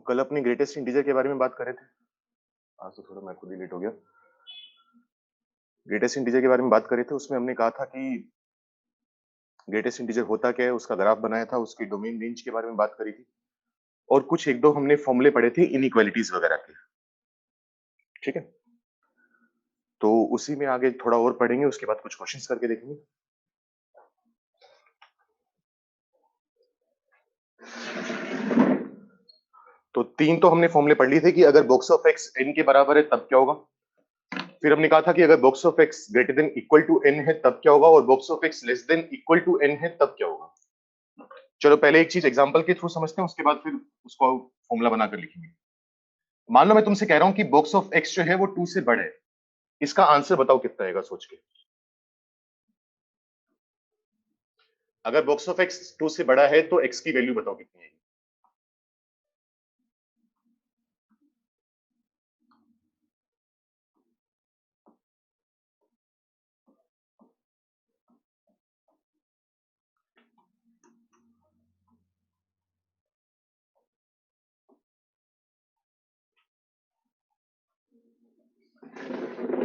कल अपनी greatest integer के बारे में बात कर रहे थे। आज तो थोड़ा मैं खुद ही लेट हो गया। ग्रेटेस्ट इंटीजर के बारे में बात कर रहे थे, उसमें हमने कहा था कि ग्रेटेस्ट इंटीजर होता क्या है, उसका ग्राफ बनाया था, उसकी डोमेन रेंज के बारे में बात करी थी और कुछ एक दो हमने फॉर्मूले पढ़े थे इनइक्वालिटीज वगैरह के। ठीक है, तो उसी में आगे थोड़ा और पढ़ेंगे, उसके बाद कुछ क्वेश्चंस करके देखेंगे। तो तीन तो हमने फॉर्मूले पढ़ लिए थे कि अगर बॉक्स ऑफ एक्स एन के बराबर है तब क्या होगा। फिर हमने कहा था कि अगर box of x greater than equal to n है तब क्या होगा, और box of x less than equal to n है तब क्या होगा। चलो पहले एक चीज एग्जांपल के थ्रू समझते हैं, उसके बाद फिर उसको फॉर्मूला बनाकर लिखेंगे। मान लो मैं तुमसे कह रहा हूं कि बॉक्स ऑफ एक्स जो है वो 2 से बड़ा है, इसका आंसर बताओ कितना आएगा सोच के। अगर बॉक्स ऑफ एक्स 2 से बड़ा है तो एक्स की वैल्यू बताओ कितनी आएगी।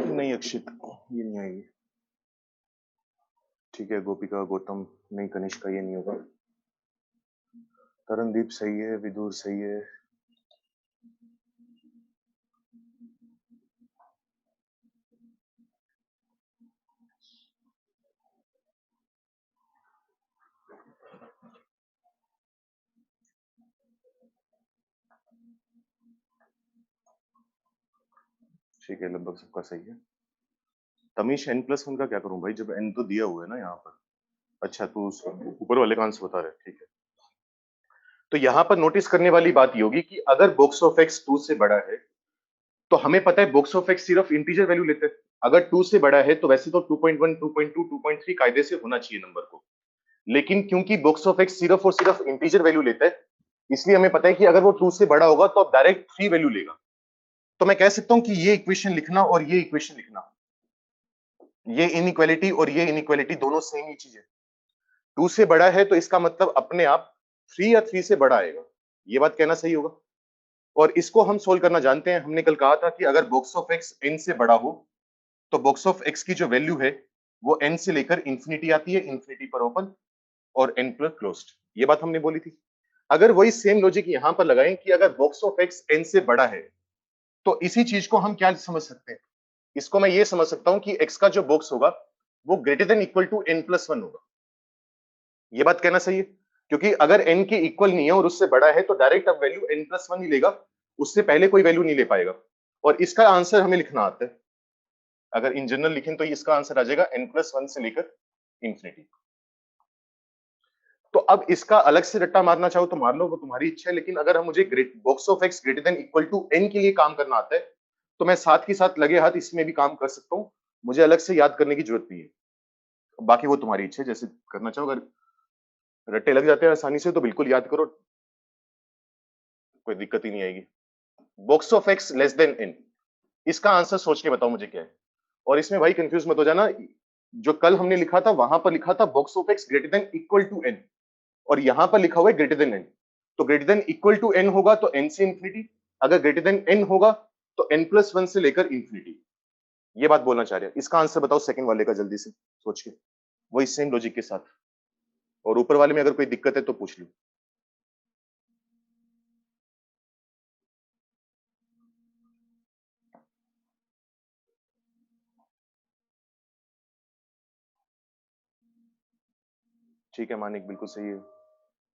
नहीं अक्षित, ये नहीं आएगी। ठीक है, गोपिका गौतम नहीं, कनिष्का ये नहीं होगा। तरणदीप सही है, विदुर सही है। ठीक है, लगभग सबका सही है। तमीश n+1 का क्या करूं भाई, जब n तो दिया हुआ है ना यहाँ पर। अच्छा तू ऊपर वाले का आंसर बता रहे, ठीक है। तो यहाँ पर नोटिस करने वाली बात ये होगी कि अगर बॉक्स ऑफ एक्स 2 से बड़ा है तो हमें पता है बॉक्स ऑफ एक्स सिर्फ इंटीजर वैल्यू लेते हैं। अगर 2 से बड़ा है तो वैसे तो 2.1, 2.2, 2.3 कायदे से होना चाहिए नंबर को, लेकिन क्योंकि बॉक्स ऑफ एक्स सिर्फ और सिर्फ इंटीजर वैल्यू लेता है, इसलिए हमें पता है कि अगर वो 2 से बड़ा होगा तो अब डायरेक्ट 3 वैल्यू लेगा। तो मैं कह सकता हूं कि ये इक्वेशन लिखना और ये इक्वेशन लिखना, ये इनइक्वालिटी और ये इनइक्वालिटी दोनों सेम ही चीज है। 2 से बड़ा है तो इसका मतलब अपने आप 3 या 3 से बड़ा आएगा, ये बात कहना सही होगा। और इसको हम सोल्व करना जानते हैं, हमने कल कहा था कि अगर बॉक्स ऑफ एक्स n से बड़ा हो तो बॉक्स ऑफ एक्स की जो वैल्यू है वो n से लेकर इंफिनिटी आती है, इंफिनिटी पर ओपन और n प्लस क्लोज्ड, ये बात हमने बोली थी। अगर वही सेम लॉजिक यहां पर लगाएं कि अगर बॉक्स ऑफ एक्स n से बड़ा है तो इसी चीज को हम क्या समझ सकते हैं, इसको मैं ये समझ सकता हूं कि x का जो बॉक्स होगा वो greater than equal to n+1 होगा, ये बात कहना सही है। क्योंकि अगर n के इक्वल नहीं है और उससे बड़ा है तो डायरेक्ट अब वैल्यू n+1 ही लेगा, उससे पहले कोई वैल्यू नहीं ले पाएगा। और इसका आंसर हमें लिखना आता है, अगर इन जनरल लिखें तो इसका आंसर आ जाएगा n+1 से लेकर इंफिनिटी। तो अब इसका अलग से रट्टा मारना चाहो तो मार लो, वो तुम्हारी इच्छा है, लेकिन अगर हम मुझे box of x greater than equal to n के लिए काम करना आता है तो मैं साथ के साथ लगे हाथ इसमें भी काम कर सकता हूं, मुझे अलग से याद करने की जरूरत नहीं है। बाकी वो तुम्हारी इच्छा है, जैसे करना चाहो। अगर रट्टे लग जाते हैं आसानी से तो बिल्कुल याद करो, कोई दिक्कत ही नहीं आएगी। Box of x less then n, इसका आंसर सोच के बताओ मुझे क्या है। और इसमें भाई कंफ्यूज मत हो जाना, जो कल हमने लिखा था वहां पर लिखा था box of x greater than equal to n, और यहां पर लिखा हुआ है ग्रेटर देन n। तो greater than equal to n होगा तो n से इंफिनिटी, अगर ग्रेटर देन n होगा तो n+1 से लेकर इंफिनिटी, ये बात बोलना चाह रहे हैं। इसका आंसर बताओ सेकंड वाले का, जल्दी से सोच के, वही सेम लॉजिक के साथ। और ऊपर वाले में अगर कोई दिक्कत है तो पूछ लो। ठीक है मानिक, बिल्कुल सही है।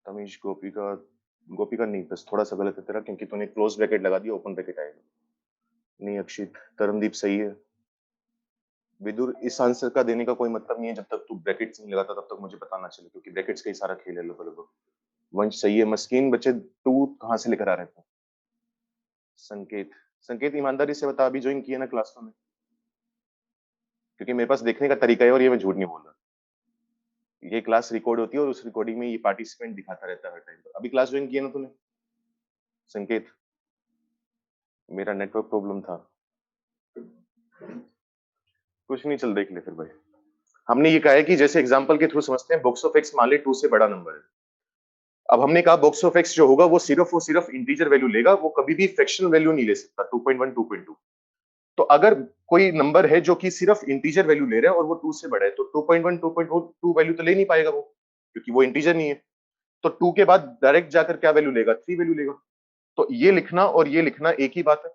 तमीश, गोपिका, गोपिका नहीं, बस थोड़ा सा गलत है तेरा, क्योंकि तूने क्लोज ब्रैकेट लगा दिया, ओपन ब्रैकेट आएगा। नहीं अक्षित, तरनदीप सही है। विदुर, इस आंसर का देने का कोई मतलब नहीं है जब तक तू ब्रैकेट्स नहीं लगाता, तब तक मुझे पता ना चले, क्योंकि ब्रैकेट्स का ही सारा खेल है लगभग। वंश सही है। मस्कीन बच्चे, तू कहाँ से लेकर आ रहे थे। संकेत, संकेत ईमानदारी से बता, अभी ज्वाइन किया ना क्लास में, क्योंकि मेरे पास देखने का तरीका है और ये मैं झूठ नहीं बोल रहा। ये क्लास रिकॉर्ड होती है और उस रिकॉर्डिंग में ये पार्टिसिपेंट दिखाता रहता है हर टाइम पर। अभी क्लास ज्वाइन किया ना तूने संकेत। मेरा नेटवर्क प्रॉब्लम था, कुछ नहीं, चल देख ले फिर भाई। हमने ये कहा है कि जैसे एग्जांपल के थ्रू समझते हैं, बॉक्स ऑफ एक्स मान ले 2 से बड़ा नंबर है। अब हमने कहा बॉक्स ऑफ एक्स जो होगा वो सिर्फ इंटीजर वैल्यू लेगा, वो कभी भी फ्रैक्शनल वैल्यू नहीं ले सकता 2.1 2.2। तो अगर कोई नंबर है जो कि सिर्फ इंटीजर वैल्यू ले रहा है और वो 2 से बड़ा है, तो 2.1 2.2 वैल्यू तो ले नहीं पाएगा वो, क्योंकि वो इंटीजर नहीं है। तो 2 के बाद डायरेक्ट जाकर क्या वैल्यू लेगा, 3 वैल्यू लेगा। तो ये लिखना और ये लिखना एक ही बात है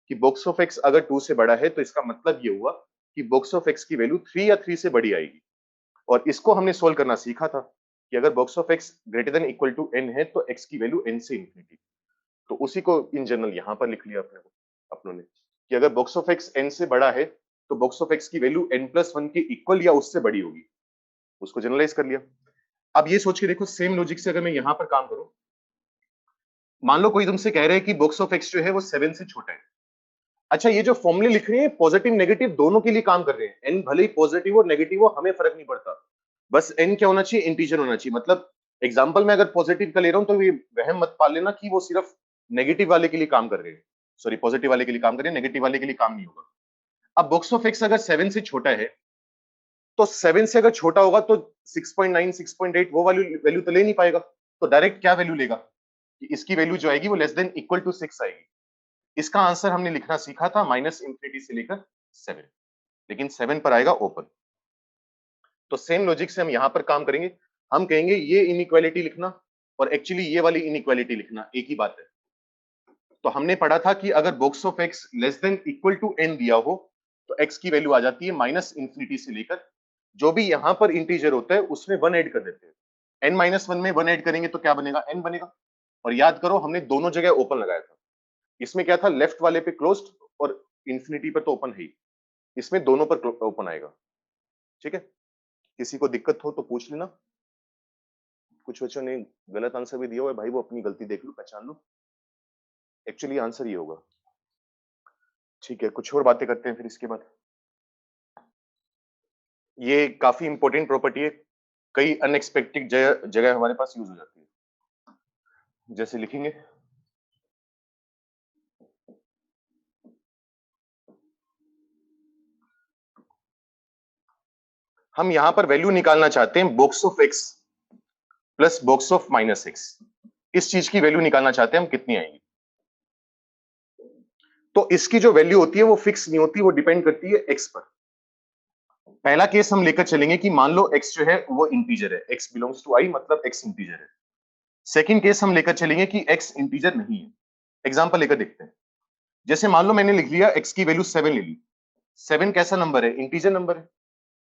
कि बॉक्स ऑफ एक्स अगर 2 से बड़ा है तो इसका मतलब ये हुआ कि बॉक्स ऑफ एक्स की वैल्यू 3 या 3 से बड़ी आएगी। और इसको हमने सोल्व करना सीखा था कि अगर box of x greater than equal to n है तो एक्स की वैल्यू एन से इंफिनिटी। तो उसी को इन जनरल यहाँ पर लिख लिया अपनों ने कि अगर बॉक्स ऑफ एक्स एन से बड़ा है तो बॉक्स ऑफ एक्स की वैल्यू एन प्लस वन के इक्वल या उससे बड़ी होगी, उसको जनरलाइज कर लिया। अब ये सोच के देखो, सेम लॉजिक से अगर मैं यहाँ पर काम करूं, मान लो कोई तुमसे कह रहे हैं कि बॉक्स ऑफ एक्स जो है वो 7 से छोटा है। अच्छा, ये जो फॉर्मूले लिख रहे हैं पॉजिटिव नेगेटिव दोनों के लिए काम कर रहे हैं, एन भले ही पॉजिटिव हो नेगेटिव हो हमें फर्क नहीं पड़ता, बस एन क्या होना चाहिए, इंटीजर होना चाहिए। मतलब एग्जांपल में अगर पॉजिटिव का ले रहा हूं तो ये वहम मत पाल लेना कि वो सिर्फ नेगेटिव वाले के लिए काम कर रहे हैं, सॉरी पॉजिटिव वाले के लिए काम कर रहे हैं, नेगेटिव वाले के लिए काम नहीं होगा। अब बॉक्स ऑफ एक्स अगर 7 से छोटा है तो 7 से अगर छोटा होगा तो 6.9 6.8 वो वैल्यू वैल्यू तो ले नहीं पाएगा। तो डायरेक्ट क्या वैल्यू लेगा कि इसकी वैल्यू जो आएगी वो लेस देन इक्वल टू 6 आएगी। इसका आंसर हमने लिखना सीखा था माइनस इंफिनिटी से लेकर 7, लेकिन 7 पर आएगा ओपन। तो सेम लॉजिक से हम यहां पर काम करेंगे, हम कहेंगे ये इनइक्वालिटी लिखना और एक्चुअली ये वाली इनइक्वालिटी लिखना एक ही बात है। तो हमने पढ़ा था कि अगर box of x less than equal to n दिया हो तो एक्स की वैल्यू आ जाती है माइनस इंफिनिटी से लेकर, जो भी यहां पर इंटीजर होता है उसमें वन ऐड कर देते हैं। एन माइनस वन में वन ऐड करेंगे तो क्या बनेगा, एन बनेगा। और याद करो हमने दोनों जगह ओपन लगाया था, इसमें क्या था लेफ्ट वाले पे क्लोज्ड और इंफिनिटी पर तो ओपन है ही, इसमें दोनों पर ओपन आएगा। ठीक है, किसी को दिक्कत हो तो पूछ लेना। कुछ बच्चों ने गलत आंसर भी दिया हुआ है भाई, वो अपनी गलती देख लो, पहचान लो, एक्चुअली आंसर ये होगा। ठीक है, कुछ और बातें करते हैं फिर इसके बाद। ये काफी इंपॉर्टेंट प्रॉपर्टी है, कई अनएक्सपेक्टेड जगह जगह हमारे पास यूज हो जाती है। जैसे लिखेंगे हम यहां पर वैल्यू निकालना चाहते हैं box of x plus box of minus x, इस चीज की वैल्यू निकालना चाहते हैं हम कितनी आएगी। तो इसकी जो वैल्यू होती है वो फिक्स नहीं होती, वो डिपेंड करती है एक्स पर। पहला केस हम लेकर चलेंगे कि मान लो एक्स जो है वो इंटीजर है, एक्स बिलोंग्स टू आई मतलब एक्स इंटीजर है। सेकंड केस हम लेकर चलेंगे कि एक्स इंटीजर नहीं है। एग्जांपल लेकर देखते हैं, जैसे मान लो मैंने लिख लिया एक्स की वैल्यू 7 ले ली। 7 कैसा नंबर है, इंटीजर नंबर है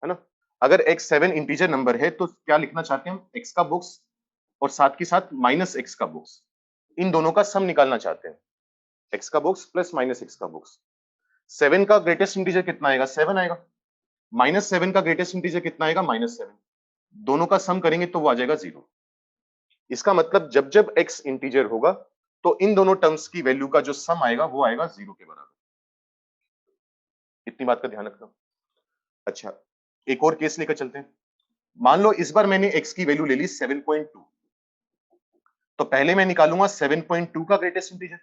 ना। अगर एक्स 7 इंटीजर नंबर है तो क्या लिखना चाहते हैं हम, एक्स का बुक्स और साथ के साथ माइनस एक्स का बुक्स, इन दोनों का सम निकालना चाहते हैं। एक्स का बुक्स प्लस माइनस एक्स का बुक्स। 7 का ग्रेटेस्ट इंटीजर कितना आएगा, 7 आएगा। माइनस 7 का ग्रेटेस्ट इंटीजर कितना आएगा, -7। दोनों का सम करेंगे तो वो आ जाएगा 0। इसका मतलब जब जब x इंटीजर होगा तो इन दोनों टर्म्स की वैल्यू का जो सम आएगा वो आएगा 0 के बराबर। इतनी बात का ध्यान रखना। अच्छा, एक और केस लेकर चलते हैं। मान लो इस बार मैंने x की वैल्यू ले ली 7.2, तो पहले मैं निकालूंगा 7.2 का ग्रेटेस्ट इंटीजर,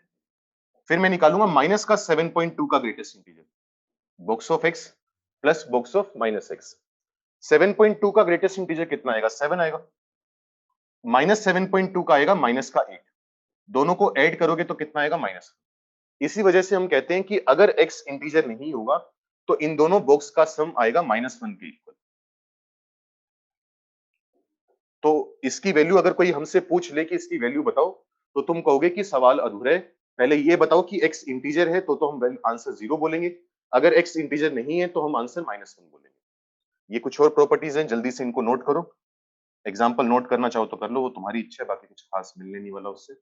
फिर मैं निकालूंगा माइनस का 7.2 का greatest integer. Box of x plus box of minus x. 7.2 का ग्रेटेस्ट इंटीजर कितना आएगा, 7 आएगा। -7.2 का आएगा माइनस का 8। दोनों को ऐड करोगे तो कितना आएगा, माइनस। इसी वजह से हम कहते हैं कि अगर x इंटीजर नहीं होगा तो इन दोनों बॉक्स का सम आएगा -1 के इक्वल। तो इसकी वैल्यू अगर कोई हमसे पूछ ले कि इसकी वैल्यू बताओ, तो तुम कहोगे कि सवाल अधूरा है, पहले ये बताओ कि x इंटीजर है तो हम आंसर 0 बोलेंगे, अगर x इंटीजर नहीं है तो हम आंसर -1 बोलेंगे। ये कुछ और प्रॉपर्टीज हैं, जल्दी से इनको नोट करो। एग्जाम्पल नोट करना चाहो तो कर लो, वो तुम्हारी इच्छा है, बाकी कुछ खास मिलने नहीं वाला उससे।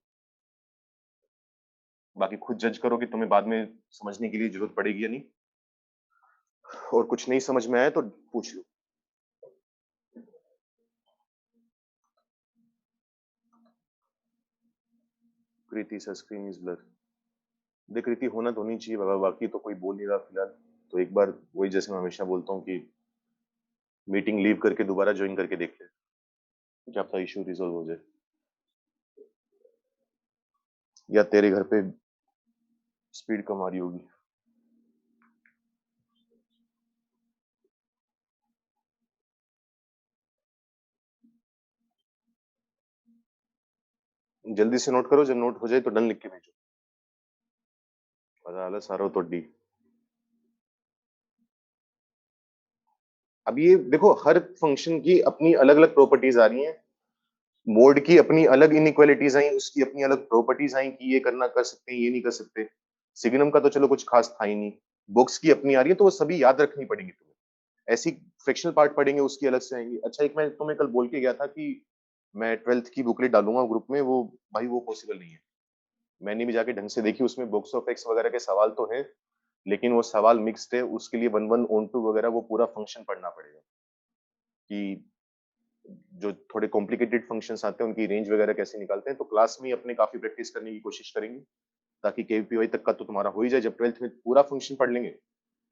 बाकी खुद जज करो कि तुम्हें बाद में समझने के लिए जरूरत पड़ेगी या नहीं, और कुछ नहीं समझ में आया तो पूछ लो। कृति सर स्क्रीन इज ब्लर। देख कृति होना तो नहीं चाहिए बाबा, बाकी तो कोई बोल नहीं रहा फिलहाल। तो एक बार वही जैसे मैं हमेशा बोलता हूँ कि मीटिंग लीव करके दोबारा ज्वाइन करके देख ले, क्या पता इशू रिजोल्व हो जाए, या तेरे घर पे स्पीड कम आ रही होगी। जल्दी से नोट करो, जब नोट हो जाए तो डन लिख के भेजो। आलस आ रहा हो तो डी। अब ये देखो, हर फंक्शन की अपनी अलग अलग प्रॉपर्टीज आ रही हैं। मोड की अपनी अलग इनइक्वालिटीज आई, उसकी अपनी अलग प्रॉपर्टीज आई कि ये करना कर सकते हैं, ये नहीं कर सकते। सिग्नम का तो चलो कुछ खास था ही नहीं। बुक्स की अपनी आ रही है, तो वो सभी याद रखनी पड़ेगी तुम्हें। ऐसी फ्रिक्शनल पार्ट पढ़ेंगे उसकी अलग से आएंगी। अच्छा, एक मैं तुम्हें कल बोल के गया था कि मैं 12th की बुकलेट डालूंगा ग्रुप में, वो भाई वो पॉसिबल नहीं है। मैंने भी जाके ढंग से देखी, उसमें बुक्स ऑफ एक्स वगैरह के सवाल तो हैं, लेकिन वो सवाल मिक्स्ड है, उसके लिए वन वन ऑन टू वगैरह वो पूरा फंक्शन पढ़ना पड़ेगा कि जो थोड़े कॉम्प्लिकेटेड फंक्शंस आते हैं उनकी रेंज वगैरह कैसे निकालते हैं। तो क्लास में ही अपने काफी प्रैक्टिस करने की कोशिश करेंगे, ताकि केवीपीवाई तक का तो तुम्हारा हो ही जाए। जब 12th में पूरा फंक्शन पढ़ लेंगे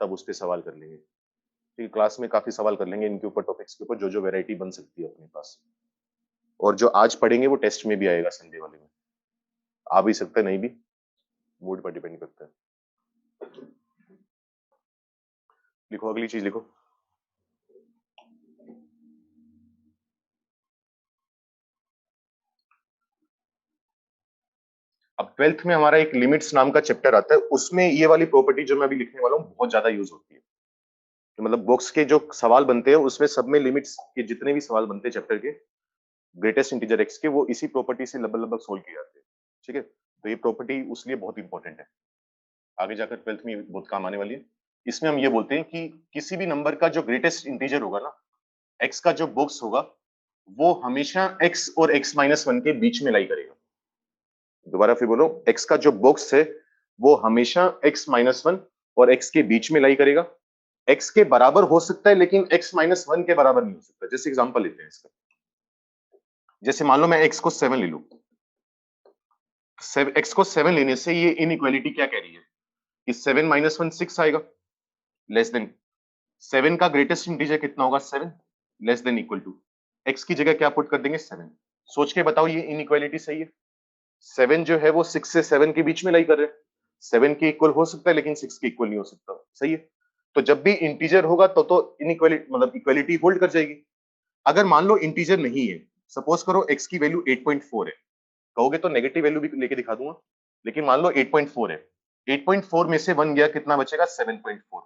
तब उस पर सवाल कर लेंगे। ठीक, क्लास में काफी सवाल कर लेंगे इनके ऊपर, टॉपिक्स के ऊपर, जो जो वेराइटी बन सकती है अपने पास। और जो आज पढ़ेंगे वो टेस्ट में भी आएगा, संडे वाले में आ भी सकता है, नहीं भी, मूड पर डिपेंड करता है। लिखो, अगली चीज लिखो। अब 12th में हमारा एक लिमिट्स नाम का चैप्टर आता है, उसमें ये वाली प्रॉपर्टी जो मैं अभी लिखने वाला हूँ बहुत ज्यादा यूज होती है। तो मतलब बॉक्स के जो सवाल बनते हैं उसमें सब में लिमिट्स के जितने भी सवाल बनते हैं चैप्टर के, ग्रेटेस्ट इंटीजर एक्स के, वो इसी प्रॉपर्टी से लगभग लगभग सोल्व किए जाते हैं। ठीक है, तो ये प्रॉपर्टी उसलिए बहुत इंपॉर्टेंट है, आगे जाकर 12th में बहुत काम आने वाली है। इसमें हम ये बोलते हैं कि किसी भी नंबर का जो ग्रेटेस्ट इंटीजर होगा ना, एक्स का जो बॉक्स होगा, वो हमेशा एक्स और एक्स माइनस वन के बीच में लाई करेगा। दोबारा फिर बोलो, एक्स का जो बॉक्स है वो हमेशा एक्स माइनस वन और एक्स के बीच में लाई करेगा। एक्स के बराबर हो सकता है, लेकिन एक्स माइनस वन के बराबर नहीं हो सकता। जैसे एग्जांपल लेते हैं इसका, जैसे मान लो मैं एक्स को 7 ले लूं, एक्स को 7 लेने से ये इनइक्वालिटी क्या कह रही है कि 7 माइनस वन 6 आएगा, लेस देन 7 का ग्रेटेस्ट इंटीजर कितना होगा, 7, less than equal to x की जगह क्या पुट कर देंगे, 7। सोच के बताओ ये इनइक्वालिटी सही है? 7 जो है वो 6 से 7 के बीच में लाई कर रहे हैं। 7 के इक्वल हो सकता है, लेकिन 6 के इक्वल नहीं हो सकता। सही है? तो जब भी इंटीजर होगा तो इनइक्वालिटी मतलब इक्वालिटी होल्ड कर जाएगी। अगर मान लो इंटीजर नहीं है, सपोज करो एक्स की वैल्यू 8.4 है, कहोगे तो नेगेटिव वैल्यू भी लेके दिखा दूंगा, लेकिन मान लो 8.4 है, 8.4 में से 1 गया, कितना बचेगा, 7.4,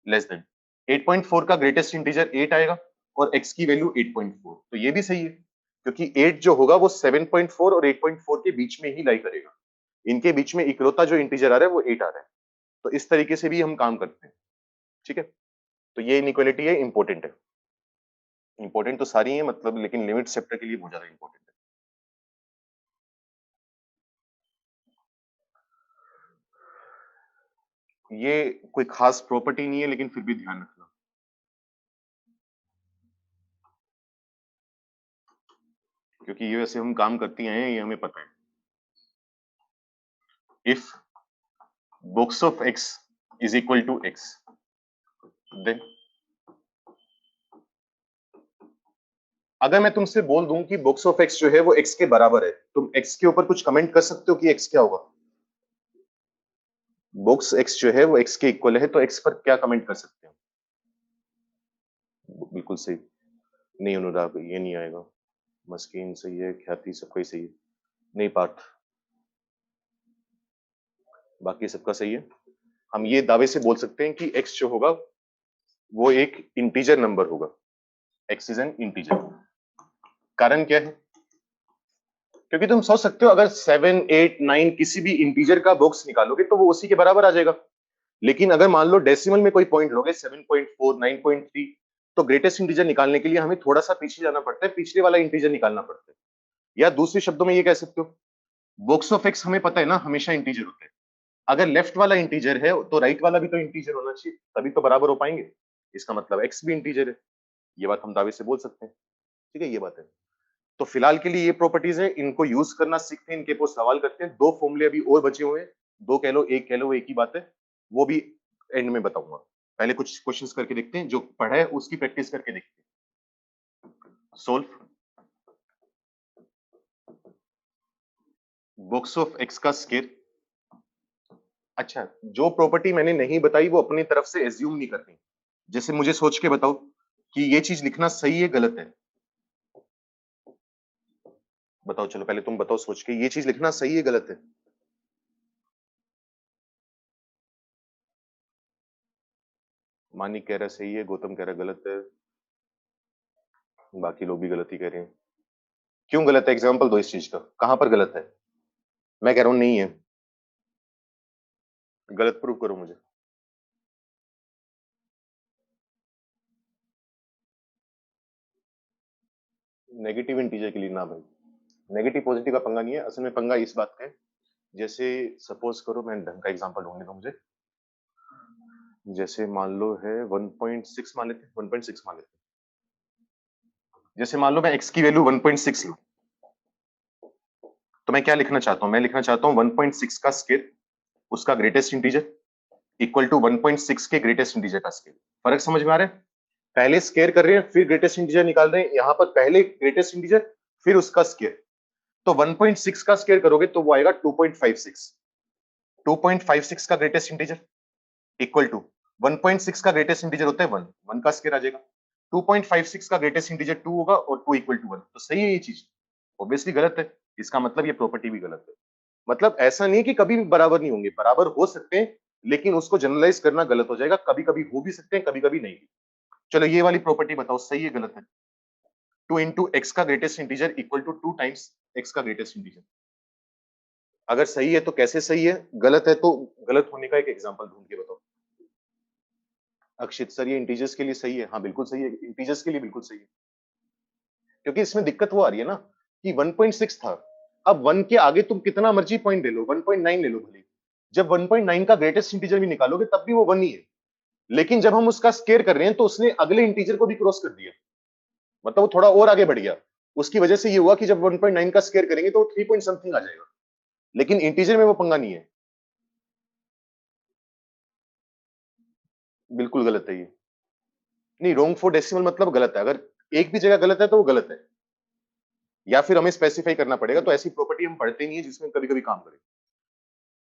लेस देन 8.4 का ग्रेटेस्ट इंटीजर 8 आएगा और x की वैल्यू 8.4, तो ये भी सही है, क्योंकि 8 जो होगा वो 7.4 और 8.4 के बीच में ही लाई करेगा। इनके बीच में इकलौता जो इंटीजर आ रहा है वो 8 आ रहा है। तो इस तरीके से भी हम काम करते हैं। ठीक है, तो ये इनइक्वालिटी है, इंपॉर्टेंट है। इंपॉर्टेंट तो सारी है मतलब, लेकिन लिमिट चैप्टर के लिए बहुत ज्यादा इंपॉर्टेंट है। ये कोई खास प्रॉपर्टी नहीं है, लेकिन फिर भी ध्यान रखना, क्योंकि ये वैसे हम काम करती आए हैं, ये हमें पता है। If books of x is equal to x, then अगर मैं तुमसे बोल दूं कि बुक्स ऑफ एक्स जो है वो एक्स के बराबर है, तुम एक्स के ऊपर कुछ कमेंट कर सकते हो कि एक्स क्या होगा? बुक्स एक्स जो है वो एक्स के इक्वल है, तो एक्स पर क्या कमेंट कर सकते हो? बिल्कुल सही। नहीं अनुराग, ये नहीं आएगा। मस्किन सही है, ख्याति सबका ही सही है, नहीं पार्थ, बाकी सबका सही है। हम ये दावे से बोल सकते हैं कि एक्स जो होगा वो एक इंटीजर नंबर होगा। X is an integer. कारण क्या है? क्योंकि तुम सोच सकते हो, अगर 7, 8, 9 किसी भी इंटीजर का बॉक्स निकालोगे तो वो उसी के बराबर आ जाएगा। लेकिन अगर मान लो डेसिमल में कोई पॉइंट लोगे, 7.4, 9.3, तो ग्रेटेस्ट इंटीजर निकालने के लिए हमें थोड़ा सा पीछे जाना पड़ता है, पिछले वाला इंटीजर निकालना पड़ता है। या दूसरे शब्दों में ये कह सकते हो, बॉक्स ऑफ एक्स हमें पता है ना हमेशा इंटीजर होते हैं। अगर लेफ्ट वाला इंटीजर है तो राइट वाला भी तो इंटीजर होना चाहिए, तभी तो बराबर हो पाएंगे। इसका मतलब एक्स भी इंटीजर है। ये बात हम दावे से बोल सकते हैं। ठीक है, ये बात है। तो फिलहाल के लिए ये प्रॉपर्टीज है, इनको यूज करना सीखते हैं, इनके ऊपर सवाल करते हैं। दो फॉर्मूले अभी और बचे हुए हैं, दो कह लो, एक कह लो, एक ही बात है, वो भी एंड में बताऊंगा। पहले कुछ क्वेश्चंस करके देखते हैं, जो पढ़ा है उसकी प्रैक्टिस करके देखते हैं। सोल्व बॉक्स ऑफ एक्स का स्केयर। अच्छा, जो प्रॉपर्टी मैंने नहीं बताई वो अपनी तरफ से एज्यूम नहीं करनी। जैसे मुझे सोच के बताओ कि ये चीज लिखना सही है गलत है। बताओ, चलो पहले तुम बताओ सोच के, ये चीज लिखना सही है गलत है? मानिक कह रहा है सही है, गौतम कह रहा है गलत है, बाकी लोग भी गलत ही कह रहे हैं। क्यों गलत है? एग्जाम्पल दो इस चीज का, कहां पर गलत है? मैं कह रहा हूं नहीं है, गलत प्रूव करो मुझे। नेगेटिव इंटीजर के लिए ना भाई, नेगेटिव पॉजिटिव का पंगा नहीं है, असल में पंगा इस बात का है, जैसे सपोज करो, मैं ढंग का एग्जांपल ढूंढने दो मुझे, जैसे मान लो है 1.6 मान लेते हैं, 1.6 मान लेते हैं, जैसे मान लो मैं x की वैल्यू 1.6 लूं, तो मैं क्या लिखना चाहता हूं? मैं लिखना चाहता हूं 1.6 का स्क्वायर, उसका ग्रेटेस्ट इंटीजर, इक्वल टू 1.6 के ग्रेटेस्ट इंटीजर का स्क्वायर। फर्क समझ में आ रहा है? पहले स्क्वायर कर रहे हैं, फिर ग्रेटेस्ट इंटीजर निकाल रहे हैं, यहां पर पहले ग्रेटेस्ट इंटीजर फिर उसका स्क्वायर। तो 1.6 का स्क्वायर करोगे तो वो आएगा 2.56, 2.56 का ग्रेटेस्ट इंटीजर इक्वल टू 1.6 का ग्रेटेस्ट इंटीजर होता है 1, 1 का स्क्वायर आ जाएगा, 2.56 का ग्रेटेस्ट इंटीजर 2 होगा और 2 इक्वल टू 1। तो सही है ये चीज? ऑब्वियसली गलत है, इसका मतलब ये प्रॉपर्टी भी गलत है। मतलब ऐसा नहीं कि कभी भी बराबर नहीं होंगे, बराबर हो सकते हैं, लेकिन उसको जनरलाइज करना गलत हो जाएगा, कभी कभी हो भी सकते हैं, कभी कभी नहीं भी। चलो ये वाली प्रॉपर्टी बताओ सही है गलत है? 2 इंटू एक्स का greatest integer equal to 2 times x का ग्रेटेस्ट इंटीजर। अगर सही है तो कैसे सही है, गलत है तो गलत होने का एक एग्जांपल ढूंढ के बताओ। अक्षित सर ये इंटीजर्स के लिए सही है, हाँ बिल्कुल सही है, इंटीजर्स के लिए बिल्कुल सही है, क्योंकि इसमें दिक्कत वो आ रही है ना कि 1.6 था, अब 1 के आगे तुम कितना मर्जी पॉइंट ले लो, 1.9 ले लो भले, जब 1.9 का ग्रेटेस्ट इंटीजर भी निकालोगे तब भी वो 1 ही है, लेकिन जब हम उसका स्केयर कर रहे हैं तो उसने अगले इंटीजर को भी क्रॉस कर दिया, मतलब वो थोड़ा और आगे बढ़ गया। उसकी वजह से ये हुआ कि जब 1.9 का स्केयर करेंगे तो 3 पॉइंट समथिंग आ जाएगा, लेकिन इंटीजर में वो पंगा नहीं है। बिल्कुल गलत है ये, नहीं रोंग फॉर डेसिमल मतलब गलत है, अगर एक भी जगह गलत है तो वो गलत है, या फिर हमें स्पेसिफाई करना पड़ेगा, तो ऐसी प्रॉपर्टी हम पढ़ते नहीं है जिसमें कभी कभी काम करें।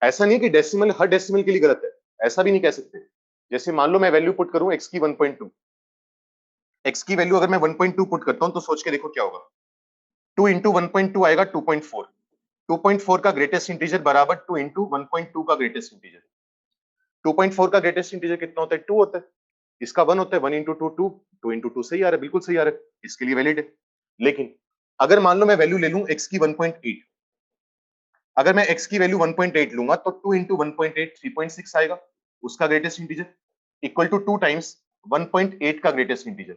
ऐसा नहीं कि डेसिमल हर डेसिमल के लिए गलत है, ऐसा भी नहीं कह सकते। जैसे मान लो मैं वैल्यू पुट करूं x की 1.2, x की वैल्यू अगर मैं 1.2 पुट करता हूं तो सोच के देखो क्या होगा, 2 इंटू 1.2 आएगा 2.4, 2.4 का ग्रेटेस्ट इंटीजर बराबर 2 इंटू 1.2 का ग्रेटेस्ट इंटीजर, 2.4 का ग्रेटेस्ट इंटीजर कितना होता है? 2 होता है, इसका 1 होता है, 1 इंटू 2 2, 2 इंटू 2 सही आ रहा है, बिल्कुल सही आ रहा है, इसके लिए वैलिड है। लेकिन अगर मान लो मैं वैल्यू ले लूं x की 1.8, अगर मैं x की वैल्यू 1.8 लूंगा तो 2 इंटू 1.8 3.6 आएगा, उसका greatest integer equal to 2 times 1.8 का ग्रेटेस्ट इंटीजर।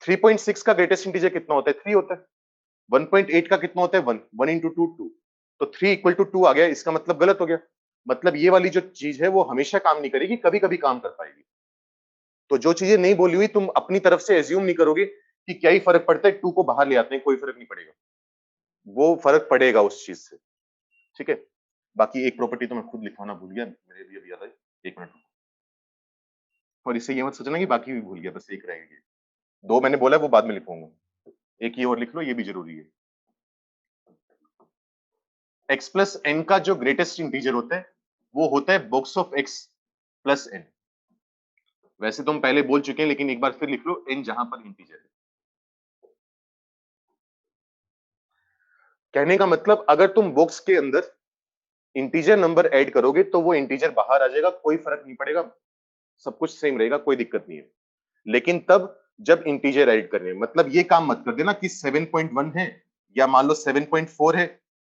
3.6 का ग्रेटेस्ट इंटीजर कितना होता है? 3 होता है। 1.8 का कितना होता है? 1, 1 इंटू 2 2, तो 3 इक्वल टू 2 आ गया, इसका मतलब गलत हो गया। मतलब ये वाली जो चीज है वो हमेशा काम नहीं करेगी, कभी कभी काम कर पाएगी। तो जो चीजें नहीं बोली हुई तुम अपनी तरफ से एज्यूम नहीं करोगे कि क्या ही फर्क पड़ता है, 2 को बाहर ले आते हैं, कोई फर्क नहीं पड़ेगा, वो फर्क पड़ेगा उस चीज से। ठीक है, बाकी एक प्रॉपर्टी तो मैं खुद लिखवाना भूल गया, मेरे भी अभी याद है, एक मिनट। और इससे ये मत सोचना कि बाकी भी भूल गया, बस एक रह गया, दो मैंने बोला है वो बाद में लिखूंगा, एक ये और लिख लो, ये भी जरूरी है। x प्लस एन का जो ग्रेटेस्ट इंटीजर होता है वो होता है box of x plus n. वैसे तो हम पहले बोल चुके हैं, लेकिन एक बार फिर लिख लो, n जहां पर इंटीजर है। कहने का मतलब अगर तुम बॉक्स के अंदर इंटीजर नंबर ऐड करोगे तो वो इंटीजर बाहर आ जाएगा, कोई फर्क नहीं पड़ेगा, सब कुछ सेम रहेगा, कोई दिक्कत नहीं है। लेकिन तब जब इंटीजर ऐड कर रहे हैं, मतलब ये काम मत कर देना कि 7.1 है या मान लो 7.4 है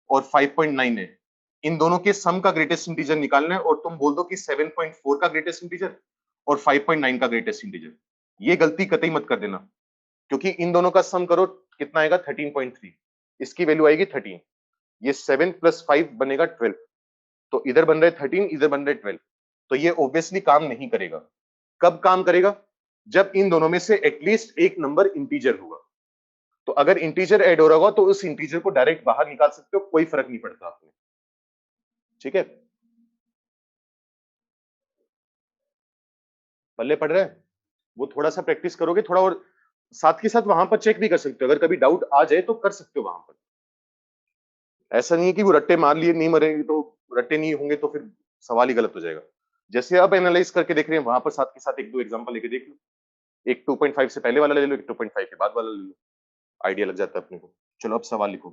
और 5.9 है, इन दोनों के सम का ग्रेटेस्ट इंटीजर निकालना है और तुम बोल दो कि 7.4 का ग्रेटेस्ट इंटीजर और 5.9 का ग्रेटेस्ट इंटीजर। ये गलती कतई मत कर देना, क्योंकि इन दोनों का सम करो कितना आएगा? 13.3, इसकी वैल्यू आएगी 13, ये 7 प्लस 5 बनेगा 12, तो इधर बन रहा है 13, इधर बन रहा है 12, तो ये ऑब्वियसली काम नहीं करेगा। कब काम करेगा? जब इन दोनों में से एटलीस्ट एक नंबर इंटीजर होगा। तो अगर इंटीजर ऐड हो रहा होगा तो उस इंटीजर को डायरेक्ट बाहर निकाल सकते हो, कोई फर्क नहीं पड़ता आपने। ठीक है, पल्ले पड़ रहा है, वो थोड़ा सा प्रैक्टिस करोगे, थोड़ा और साथ के साथ वहां पर चेक भी कर सकते हो, अगर कभी डाउट आ जाए तो कर सकते हो वहां पर। ऐसा नहीं है कि वो रट्टे मार लिए नहीं मरेंगे, तो रट्टे नहीं होंगे तो फिर सवाल ही गलत हो जाएगा। जैसे अब एनालाइज करके देख रहे हैं, वहां पर साथ के साथ एक दो एग्जांपल लेके देख लो, एक 2.5 से पहले वाला ले लो, एक 2.5 के बाद वाला ले लो, आइडिया लग जाता है अपने को। चलो अब सवाल लिखो।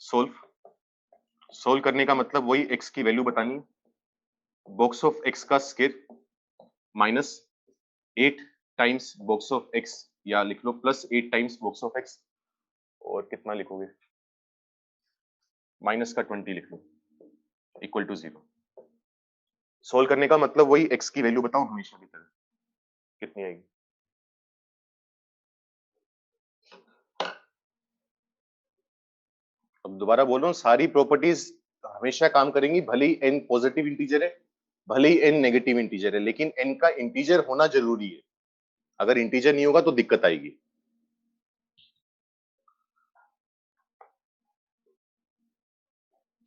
सोल्व करने का मतलब वही x की वैल्यू बतानी, बॉक्स ऑफ x का square minus 8 times box of x, या लिख लो plus 8 times box of x, और कितना लिखोगे, माइनस का 20 लिख लो, इक्वल टू 0। सोल्व करने का मतलब वही x की वैल्यू बताओ हमेशा की तरह, कितनी आएगी? अब दोबारा बोल रहा हूँ, सारी प्रॉपर्टीज हमेशा काम करेंगी, भले ही n पॉजिटिव इंटीजर है, भले ही n नेगेटिव इंटीजर है, लेकिन n का इंटीजर होना जरूरी है। अगर इंटीजर नहीं होगा तो दिक्कत आएगी।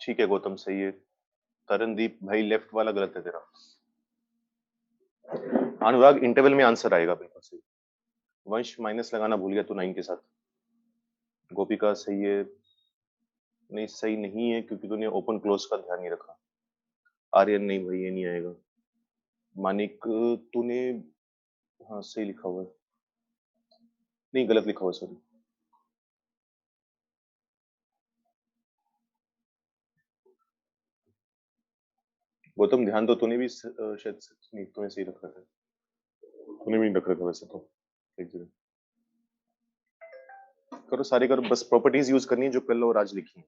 ठीक है गौतम, सही है। तरनदीप भाई लेफ्ट वाला गलत है तेरा। अनुराग इंटरवल में आंसर आएगा, बिल्कुल सही। वंश माइनस लगाना भूल गया तू 9 के साथ। गोपिका सही है। नहीं सही नहीं है क्योंकि तूने ओपन क्लोज का ध्यान नहीं रखा। आर्यन नहीं भाई, ये नहीं आएगा। मानिक तूने, हाँ सही लिखा हुआ है, नहीं गलत लिखा हुआ, सॉरी। गौतम ध्यान दो, तूने भी शायद नहीं, तूने सही रखा था, तूने भी नहीं रख रखा वैसे तो। एक जगह करो, सारे करो, बस प्रॉपर्टीज यूज करनी है जो कल और आज लिखी है।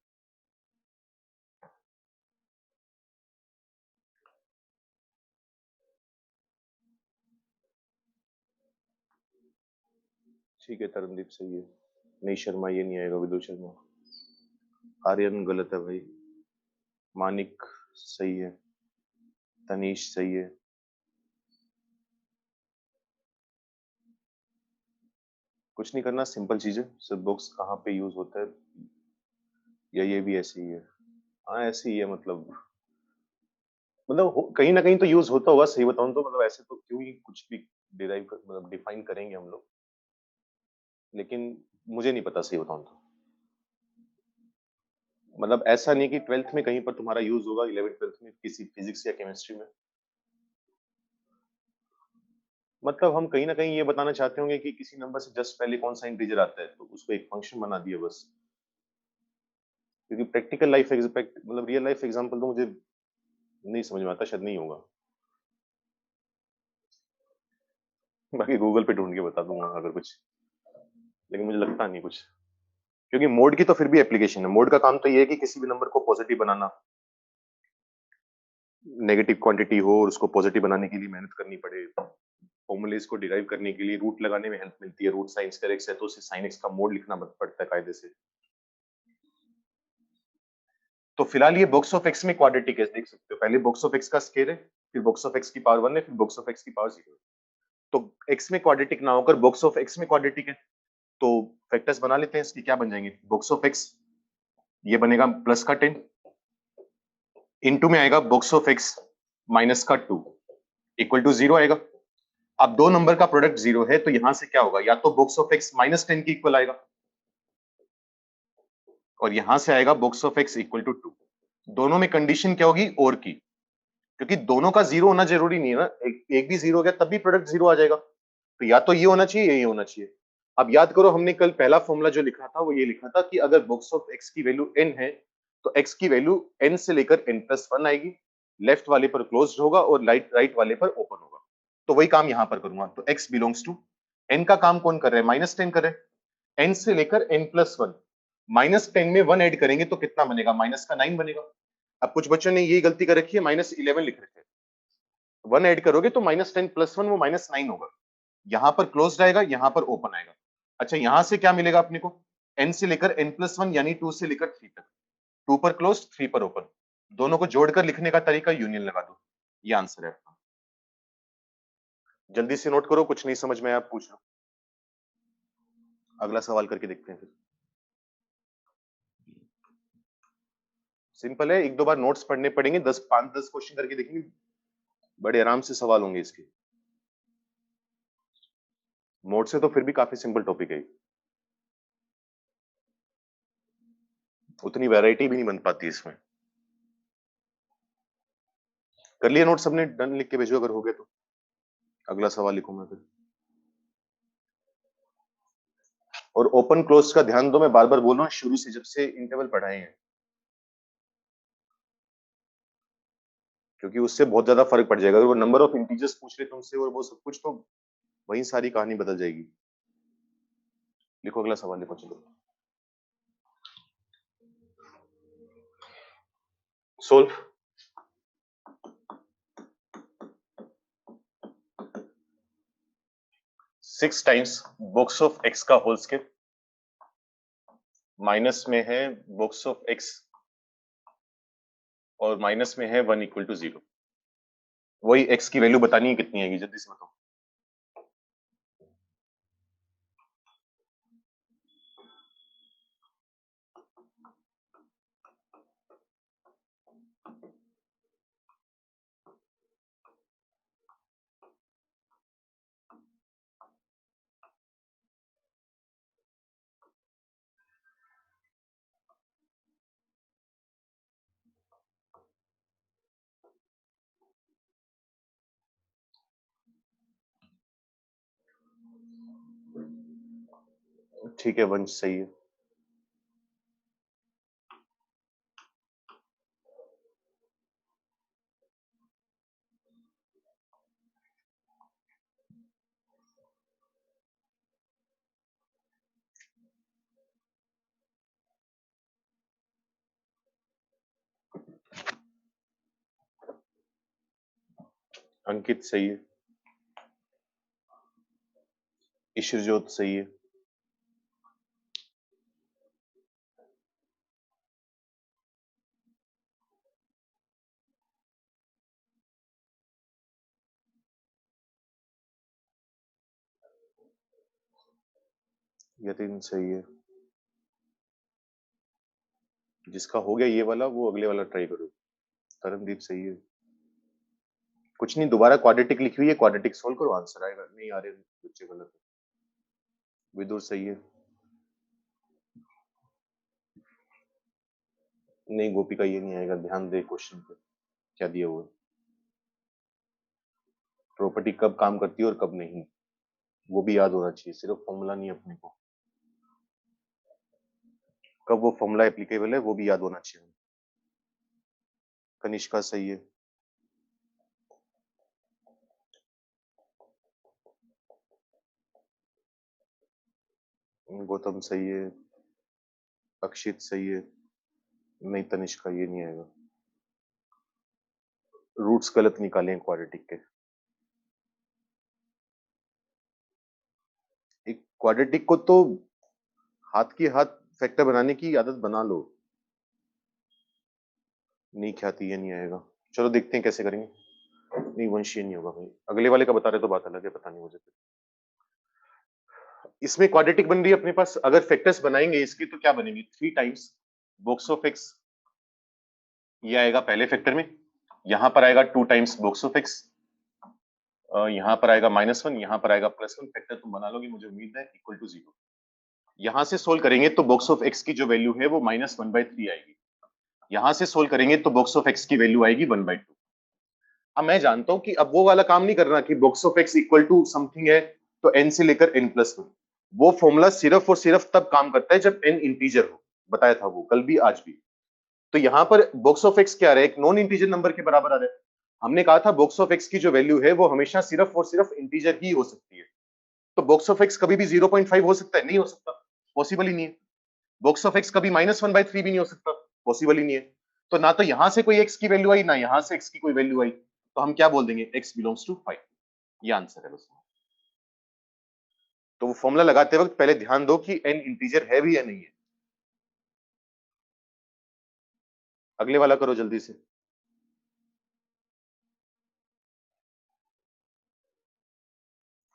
ठीक है, तरनदीप सही है। नहीं शर्मा ये नहीं आएगा, विदु शर्मा। आर्यन गलत है भाई। मानिक सही है। तनीश सही है। कुछ नहीं करना, सिंपल चीज है, सब बॉक्स कहाँ पे यूज होता है, या ये भी ऐसे ही है। हाँ ऐसे ही है, मतलब कहीं ना कहीं तो यूज होता होगा, सही बताऊं तो, मतलब ऐसे तो क्यों ही कुछ भी डिराइव कर, मतलब डिफाइन करेंगे हम लोग, लेकिन मुझे नहीं पता, सही बताऊं तो। मतलब ऐसा नहीं कि 12th में कहीं पर तुम्हारा यूज होगा, 11th 12th में किसी फिजिक्स या केमिस्ट्री में। मतलब हम कहीं ना कहीं ये बताना चाहते होंगे कि किसी नंबर से जस्ट पहले कौन सा इंटीजर आता है तो उसको एक फंक्शन बना दिया बस। क्योंकि प्रैक्टिकल लाइफ मतलब रियल लाइफ एग्जांपल तो मुझे नहीं समझ में आता, शायद नहीं होगा। बाकी गूगल पे ढूंढ के बता दूंगा अगर कुछ, लेकिन मुझे लगता नहीं कुछ। क्योंकि मोड की तो फिर भी एप्लीकेशन है, मोड का काम तो ये है कि किसी भी नंबर को पॉजिटिव बनाना, नेगेटिव क्वांटिटी हो और उसको पॉजिटिव बनाने के लिए मेहनत करनी पड़े, फॉर्मूलेस को डिराइव करने के लिए रूट लगाने में हेल्प मिलती है, रूट साइन स्क्वायर एक्स है तो उसे साइन एक्स का मोड लिखना पड़ता है कायदे से। तो फिलहाल ये बॉक्स ऑफ एक्स में क्वाड्रेटिक है, देख सकते हो, पहले बॉक्स ऑफ एक्स का स्क्वायर है, फिर बॉक्स ऑफ एक्स की पावर 1 है, फिर बॉक्स ऑफ एक्स की पावर 0 है। तो एक्स में क्वाड्रेटिक ना होकर बॉक्स ऑफ एक्स में क्वाड्रेटिक है, तो फैक्टर्स बना लेते हैं इसकी, क्या बन जाएंगे, बॉक्स ऑफ एक्स ये बनेगा प्लस का 10, इनटू में आएगा बॉक्स ऑफ एक्स माइनस का 2, इक्वल टू 0 आएगा। अब दो नंबर का प्रोडक्ट 0 है तो यहां से क्या होगा, या तो बॉक्स ऑफ एक्स माइनस 10 की इक्वल आएगा, और यहां से आएगा box of x equal to 2। दोनों में कंडीशन क्या होगी, और की, क्योंकि दोनों का 0 होना जरूरी नहीं है ना, एक भी 0 हो गया तब भी प्रोडक्ट 0 आ जाएगा, तो या तो ये होना चाहिए या ये होना चाहिए। अब याद करो, हमने कल पहला फॉर्मूला जो लिखा था वो ये लिखा था कि अगर बॉक्स ऑफ एक्स की वैल्यू n है तो x की वैल्यू n से लेकर n+1 आएगी, लेफ्ट वाले पर क्लोज्ड होगा और राइट वाले पर ओपन होगा। तो वही काम यहां पर करूंगा, तो x बिलोंग्स टू n का काम कौन कर रहे हैं, -10 कर रहे हैं, n से लेकर n+1, -10 में 1 ऐड करेंगे तो कितना बनेगा, माइनस का 9 बनेगा। अब कुछ बच्चों ने ये गलती कर रखी है, -11 लिख रखे हैं, 1 ऐड करोगे तो -10+1 वो -9 होगा, यहां पर क्लोज्ड आएगा, यहां पर ओपन आएगा। अच्छा यहां से क्या मिलेगा अपने को, n से लेकर n+1 यानी 2 से लेकर 3 तक, 2 पर क्लोज्ड 3 पर ओपन, दोनों को जोड़कर लिखने का तरीका यूनियन लगा दो, ये आंसर है आपका। जल्दी से नोट करो, कुछ नहीं समझ में आया आप पूछ लो, अगला सवाल करके देखते हैं फिर। सिंपल है, एक दो बार नोट्स पढ़ने पड़ेंगे, 5-10 क्वेश्चन करके देखेंगे, बड़े आराम से सवाल होंगे इसके। मोड से तो फिर भी काफी सिंपल टॉपिक है, उतनी वैरायटी भी नहीं बन पाती इसमें। कर लिया नोट सबने, डन लिख के भेजो अगर हो गया तो, अगला सवाल लिखूं मैं फिर। और ओपन क्लोज का ध्यान दो, मैं बार बार बोल रहा हूँ शुरू से, जब से इंटरवल पढ़ाए हैं, क्योंकि उससे बहुत ज्यादा फर्क पड़ जाएगा। अगर वो नंबर ऑफ इंटीजर्स पूछ ले तुमसे और वो सब कुछ, तो वही सारी कहानी बदल जाएगी। लिखो अगला सवाल, लिखो चलो। Solve. 6 times box of x का होल स्क्वायर माइनस में है बॉक्स ऑफ एक्स और माइनस में है 1 इक्वल टू 0। वही एक्स की वैल्यू बतानी है कितनी आएगी, जल्दी से बताओ। ठीक है, वंश सही है। अंकित सही है। ईश्वरजोत सही है। यतीन सही है। जिसका हो गया ये वाला, वो अगले वाला ट्राई करो। तरनदीप सही है। कुछ नहीं, दोबारा क्वाड्रेटिक लिखी हुई है, क्वाड्रेटिक सोल्व करो, आंसर आएगा। नहीं आ रहे बच्चे, गलत है। विदुर सही है। नहीं गोपिका, ये नहीं आएगा, ध्यान दे क्वेश्चन पे क्या दिया हुआ है। प्रॉपर्टी कब काम करती है और कब नहीं, वो भी याद होना चाहिए, सिर्फ फॉर्मूला नहीं अपने को। कब वो फॉर्मूला एप्लीकेबल है वो भी याद होना चाहिए। कनिष्का सही है। गौतम सही है। अक्षित सही है। नहीं तनिष्का, ये नहीं आएगा। रूट्स गलत निकाले क्वाड्रेटिक के। एक क्वाड्रेटिक को तो हाथ की हाथ फैक्टर बनाने की आदत बना लो। नहीं ख्याति, ये नहीं आएगा। चलो देखते हैं कैसे करेंगे। नहीं वंश, ये नहीं होगा भाई। अगले वाले का बता रहे तो बात अलग है, पता नहीं मुझे। इसमें क्वाड्रेटिक बन रही है अपने पास, अगर फैक्टर्स बनाएंगे इसके तो क्या बनेंगे, 3 टाइम्स बॉक्स ऑफ एक्स, ये आएगा पहले फैक्टर में। यहां पर आएगा 2 टाइम्स बॉक्स ऑफ एक्स, यहां पर आएगा -1, यहां पर आएगा +1। फैक्टर तुम बना लोगे मुझे उम्मीद है, इक्वल टू 0। यहां से सोल्व करेंगे तो बॉक्स ऑफ एक्स की जो वैल्यू है वो -1/3 आएगी। यहां से सोल्व करेंगे तो बॉक्स ऑफ एक्स की वैल्यू आएगी 1/2। अब मैं जानता हूं कि अब वो वाला काम नहीं करना कि box of x equal to something है तो n से लेकर n+1। वो फॉर्मूला सिर्फ और सिर्फ तब काम करता है जब n इंटीजर हो, बताया था वो कल भी आज भी। तो यहां पर बॉक्स ऑफ एक्स क्या आ रहा है, एक नॉन इंटीजर नंबर के बराबर आ रहा है। हमने कहा था बॉक्स ऑफ एक्स की जो वैल्यू है वो हमेशा सिर्फ और सिर्फ इंटीजर ही हो सकती है। तो बॉक्स ऑफ एक्स कभी भी 0.5 हो सकता है, नहीं हो सकता, पॉसिबल ही नहीं है। बॉक्स ऑफ एक्स कभी -1/3 भी नहीं हो सकता, पॉसिबल ही नहीं है। तो ना तो यहां से कोई एक्स की वैल्यू आई, ना यहां से एक्स की कोई वैल्यू आई, तो हम क्या बोल देंगे, एक्स बिलोंग्स टू 5। ये आंसर है बस। तो वो फॉर्मूला लगाते वक्त पहले ध्यान दो कि एन इंटीजर है भी या नहीं है। अगले वाला करो जल्दी से।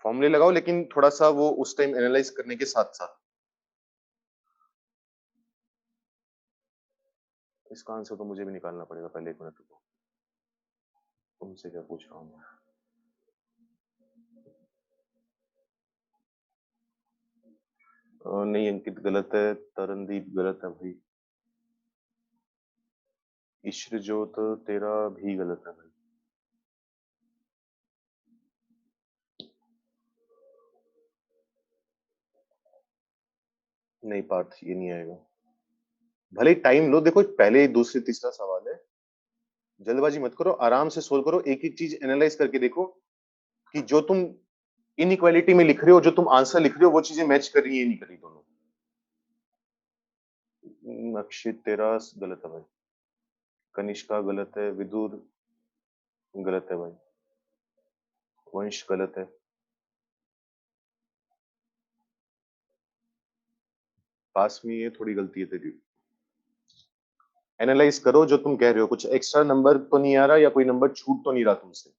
फॉर्मूले लगाओ, लेकिन थोड़ा सा वो उस टाइम एनालाइज करने के साथ साथ। इसका आंसर तो मुझे भी निकालना पड़ेगा, पहले 1 मिनट रुको। तुमसे क्या पूछ रहा हूँ। नहीं अंकित गलत है, तरनदीप गलत है भाई। ईश्वरजोत तेरा भी गलत है भाई। नहीं पार्थ, ये नहीं आएगा। भले टाइम लो, देखो पहले दूसरे तीसरा सवाल है, जल्दबाजी मत करो, आराम से सोल्व करो, एक एक चीज एनालाइज करके देखो कि जो तुम इनइक्वालिटी में लिख रहे हो, जो तुम आंसर लिख रहे हो, वो चीजें मैच कर रही है नहीं कर रही दोनों। अक्षित तेरा गलत है भाई, कनिष्का गलत है, विदुर गलत है भाई, वंश गलत है, पास में ये थोड़ी गलती है तेरी। एनालाइज करो जो तुम कह रहे हो, कुछ एक्स्ट्रा नंबर तो नहीं आ रहा या कोई नंबर छूट तो नहीं रहा तुमसे।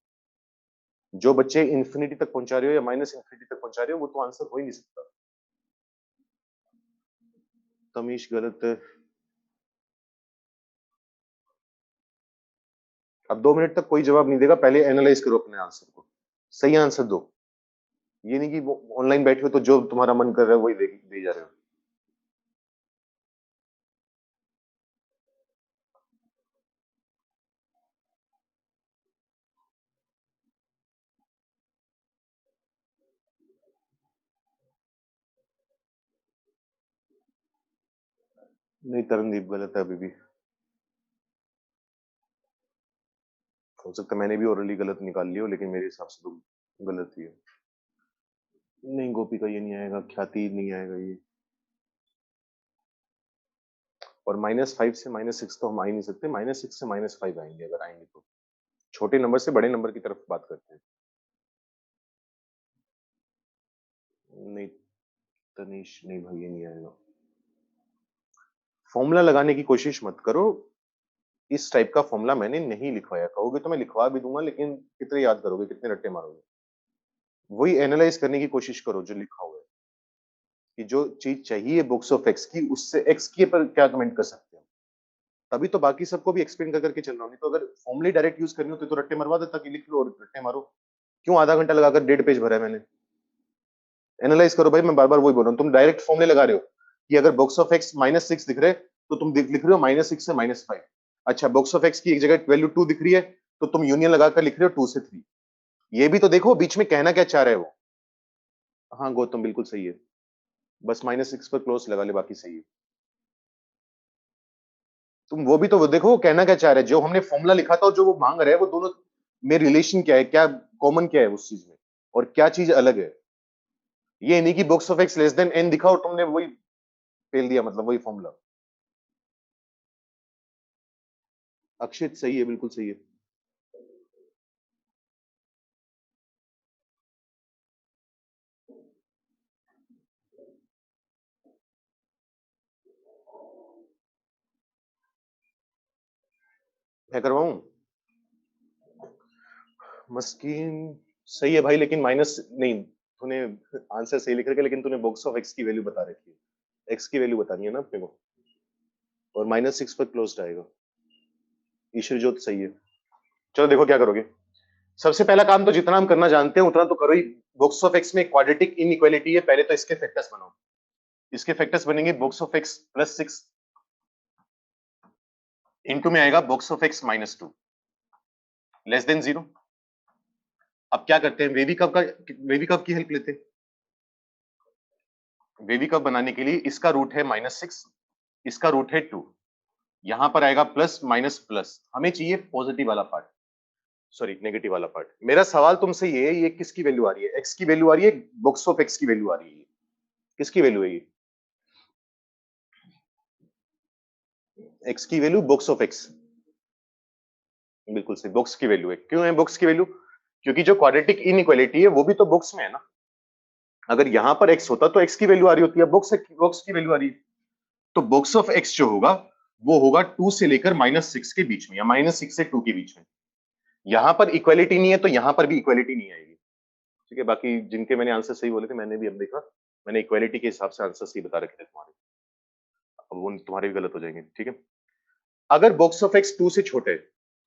जो बच्चे इंफिनिटी तक पहुंचा रहे हो या माइनस इंफिनिटी तक पहुंचा रहे हो, वो तो आंसर हो ही नहीं सकता। तमीश गलत है। अब 2 मिनट तक कोई जवाब नहीं देगा, पहले एनालाइज करो अपने आंसर को, सही आंसर दो। ये नहीं कि ऑनलाइन बैठे हो तो जो तुम्हारा मन कर रहा है वही दे जा रहे हो। नहीं तरनदीप गलत है अभी भी। हो सकता है मैंने भी ओरली गलत निकाल लिया हो, लेकिन मेरे हिसाब से तो गलत ही है। नहीं गोपी का ये नहीं आएगा, ख्याति नहीं आएगा ये। और -5 से -6 तो हम आ ही नहीं सकते, -6 से -5 आएंगे, अगर आएंगे तो छोटे नंबर से बड़े नंबर की तरफ बात करते हैं। नहीं तनीश, नहीं भाई ये नहीं आएगा। फॉर्मूला लगाने की कोशिश मत करो, इस टाइप का फॉर्मूला मैंने नहीं लिखवाया, कहोगे तो मैं लिखवा भी दूंगा, लेकिन कितने याद करोगे, कितने रट्टे मारोगे। वही एनालाइज करने की कोशिश करो जो लिखा हुआ है, कि जो चीज चाहिए बुक्स ऑफ एक्स की, उससे एक्स के पर क्या कमेंट कर सकते हैं। तभी तो बाकी सबको भी एक्सप्लेन कर करके चल रहा हूँ, नहीं तो अगर फॉर्मूले डायरेक्ट यूज करनी होती तो रट्टे मरवा देता कि लिख लो और रट्टे मारो। क्यों आधा घंटा लगाकर 1.5 पेज भरा है मैंने। एनालाइज करो भाई, मैं बार बार वही बोल रहा हूँ, तुम डायरेक्ट फॉर्मूले लगा रहे हो कि अगर बॉक्स ऑफ एक्स -6 दिख रहे तो तुम लिख रहे हो -6 से -5। अच्छा, बॉक्स ऑफ एक्स की एक जगह वैल्यू 2 दिख रही है तो तुम यूनियन लगाकर लिख रहे हो 2 से 3। ये भी तो देखो बीच में कहना क्या चाह रहे हो। हाँ गौतम बिल्कुल सही है, बस -6 पर क्लोज लगा ले, बाकी सही है। तुम वो भी तो देखो वो कहना क्या चाह रहे हैं, जो हमने फॉर्मूला लिखा था और जो वो मांग रहे हैं, वो दोनों में रिलेशन क्या है, क्या कॉमन क्या है उस चीज में, और क्या चीज अलग है। ये नहीं कि box of x less than n दिखा और तुमने वही फेल दिया, मतलब वही फॉर्मूला। अक्षित सही है, बिल्कुल सही है। मैं करवाऊं? मस्कीन सही है भाई, लेकिन माइनस नहीं, तूने आंसर सही लिख रखा है, लेकिन तूने बॉक्स ऑफ एक्स की वैल्यू बता रखी है, एक्स की वैल्यू बतानी है ना अपने को, और -6 पर क्लोज्ड आएगा। ईश्वर जोत सही है। चलो देखो क्या करोगे। सबसे पहला काम तो जितना हम करना जानते हैं उतना तो करो ही। बॉक्स ऑफ एक्स में क्वाड्रेटिक इनइक्वालिटी है, पहले तो इसके फैक्टर्स बनाओ। इसके फैक्टर्स बनेंगे बॉक्स ऑफ एक्स +6 इंटू में आएगा box of x -2 less than 0। अब क्या करते हैं, वेवी कब की हेल्प लेते हैं। वेवी कब बनाने के लिए इसका रूट है -6, इसका रूट है 2, यहां पर आएगा प्लस माइनस प्लस, हमें चाहिए पॉजिटिव वाला पार्ट, सॉरी नेगेटिव वाला पार्ट। मेरा सवाल तुमसे ये किसकी वैल्यू आ रही है, एक्स की वैल्यू आ रही है, बॉक्स ऑफ एक्स की वैल्यू आ रही है, किसकी वैल्यू है ये, एक्स की वैल्यू बॉक्स ऑफ एक्स, बिल्कुल सही, बॉक्स की वैल्यू है। क्यों है बॉक्स की वैल्यू, क्योंकि जो क्वाड्रेटिक इनइक्वालिटी है वो भी तो बॉक्स में है ना। अगर यहां पर एक्स होता तो एक्स की वैल्यू आ रही होती है, बॉक्स की वैल्यू आ रही है, तो बॉक्स ऑफ एक्स जो होगा वो होगा 2 से लेकर -6 के बीच में, या -6 से 2 के बीच में। यहां पर इक्वालिटी नहीं है तो यहां पर भी इक्वालिटी नहीं आएगी। ठीक है, बाकी जिनके मैंने आंसर सही बोले थे, मैंने भी अब देखा, मैंने इक्वालिटी के हिसाब से आंसर सही बता रखे थे तुम्हारे, अब वो तुम्हारे भी गलत हो जाएंगे। ठीक है, अगर बॉक्स ऑफ एक्स 2 से छोटे है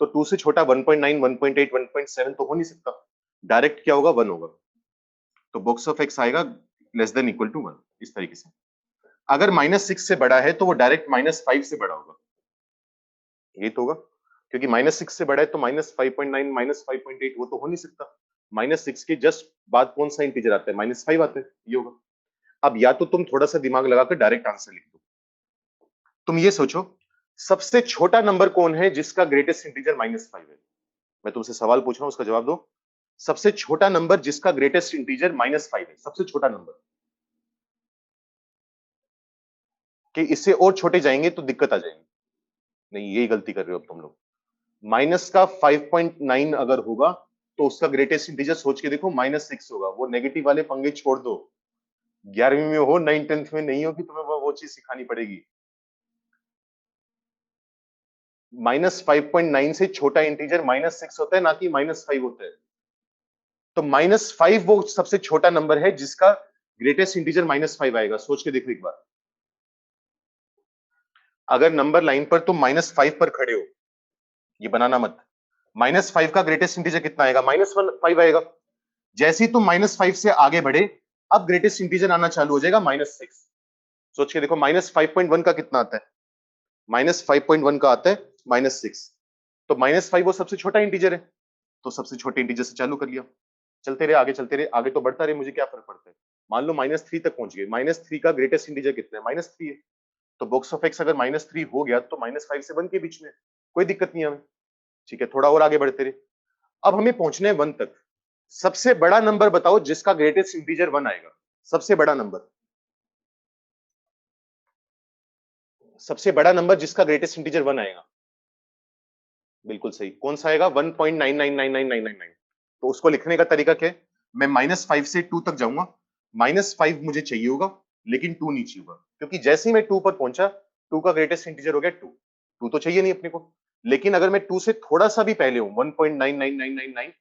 तो 2 से छोटा 1.9 1.8 1.7 तो हो नहीं सकता, डायरेक्ट क्या होगा 1 होगा, तो बॉक्स ऑफ एक्स आएगा लेस देन इक्वल टू 1, इस तरीके से। अगर -6 से बड़ा है तो वो डायरेक्ट -5 से बड़ा होगा, ये तो होगा, क्योंकि -6 से बड़ा है तो -5.9 -5.8 वो तो हो नहीं सकता। -6 के जस्ट बाद कौन सा इंटीजर आता है, -5 आता है, ये होगा। अब या तो तुम थोड़ा सा दिमाग लगाकर डायरेक्ट आंसर लिख दो। तुम ये सोचो सबसे छोटा नंबर कौन है जिसका ग्रेटेस्ट इंटीजर -5 है। मैं तुमसे सवाल पूछ रहा हूं, उसका जवाब दो। सबसे छोटा नंबर जिसका ग्रेटेस्ट इंटीजर -5 है, सबसे छोटा नंबर। कि इससे और छोटे जाएंगे तो दिक्कत आ जाएगी। नहीं, यही गलती कर रहे हो अब तुम लोग। माइनस का 5.9 अगर होगा तो उसका ग्रेटेस्ट इंटीजर सोच के देखो -6 होगा। वो नेगेटिव वाले पंगे छोड़ दो। 11वीं में हो, 9 10th में नहीं हो कि तुम्हें वो चीज सिखानी पड़ेगी। -5.9 से छोटा इंटीजर -6 होता है, ना कि -5 होता है। तो -5 वो सबसे छोटा नंबर है जिसका ग्रेटेस्ट इंटीजर -5 आएगा। सोच के देखो एक बार। अगर नंबर लाइन पर तुम -5 पर खड़े हो, ये बनाना मत। -5 का ग्रेटेस्ट इंटीजर कितना आएगा? -5 आएगा। जैसे ही तुम -5 से आगे बढ़े, अब ग्रेटेस्ट इंटीजर आना चालू हो जाएगा -6। सोच के देखो -5.1 का कितना आता है? -5.1 का आता है -6। तो -5 वो सबसे छोटा इंटीजर है, तो सबसे छोटे इंटीजर से चालू कर लिया। चलते रहे, आगे चलते रहे, आगे तो बढ़ता रहे, मुझे क्या फर्क पड़ता है। मान लो -3 तक पहुंच गए। -3 का ग्रेटेस्ट इंटीजर कितना है? -3 है। तो बॉक्स ऑफ एक्स अगर -3 हो गया तो -5 से 1 के बीच में, कोई दिक्कत नहीं है हमें। ठीक है, थोड़ा और आगे बढ़ते रहे। अब हमें पहुंचना है 1 तक। सबसे बड़ा नंबर बताओ जिसका ग्रेटेस्ट इंटीजर 1 आएगा। सबसे बड़ा नंबर, सबसे बड़ा नंबर जिसका ग्रेटेस्ट इंटीजर 1 आएगा। बिल्कुल सही। कौन सा आएगा? 1.99999999। तो उसको लिखने का तरीका क्या है? मैं -5 से 2 तक जाऊंगा। -5 मुझे चाहिए होगा, लेकिन 2 नहीं चाहिए होगा, क्योंकि जैसे ही मैं 2 पर पहुंचा, 2 का ग्रेटेस्ट इंटीजर हो गया 2। 2 तो चाहिए नहीं अपने को। लेकिन अगर मैं 2 से थोड़ा सा भी पहले हूं, 1.99999,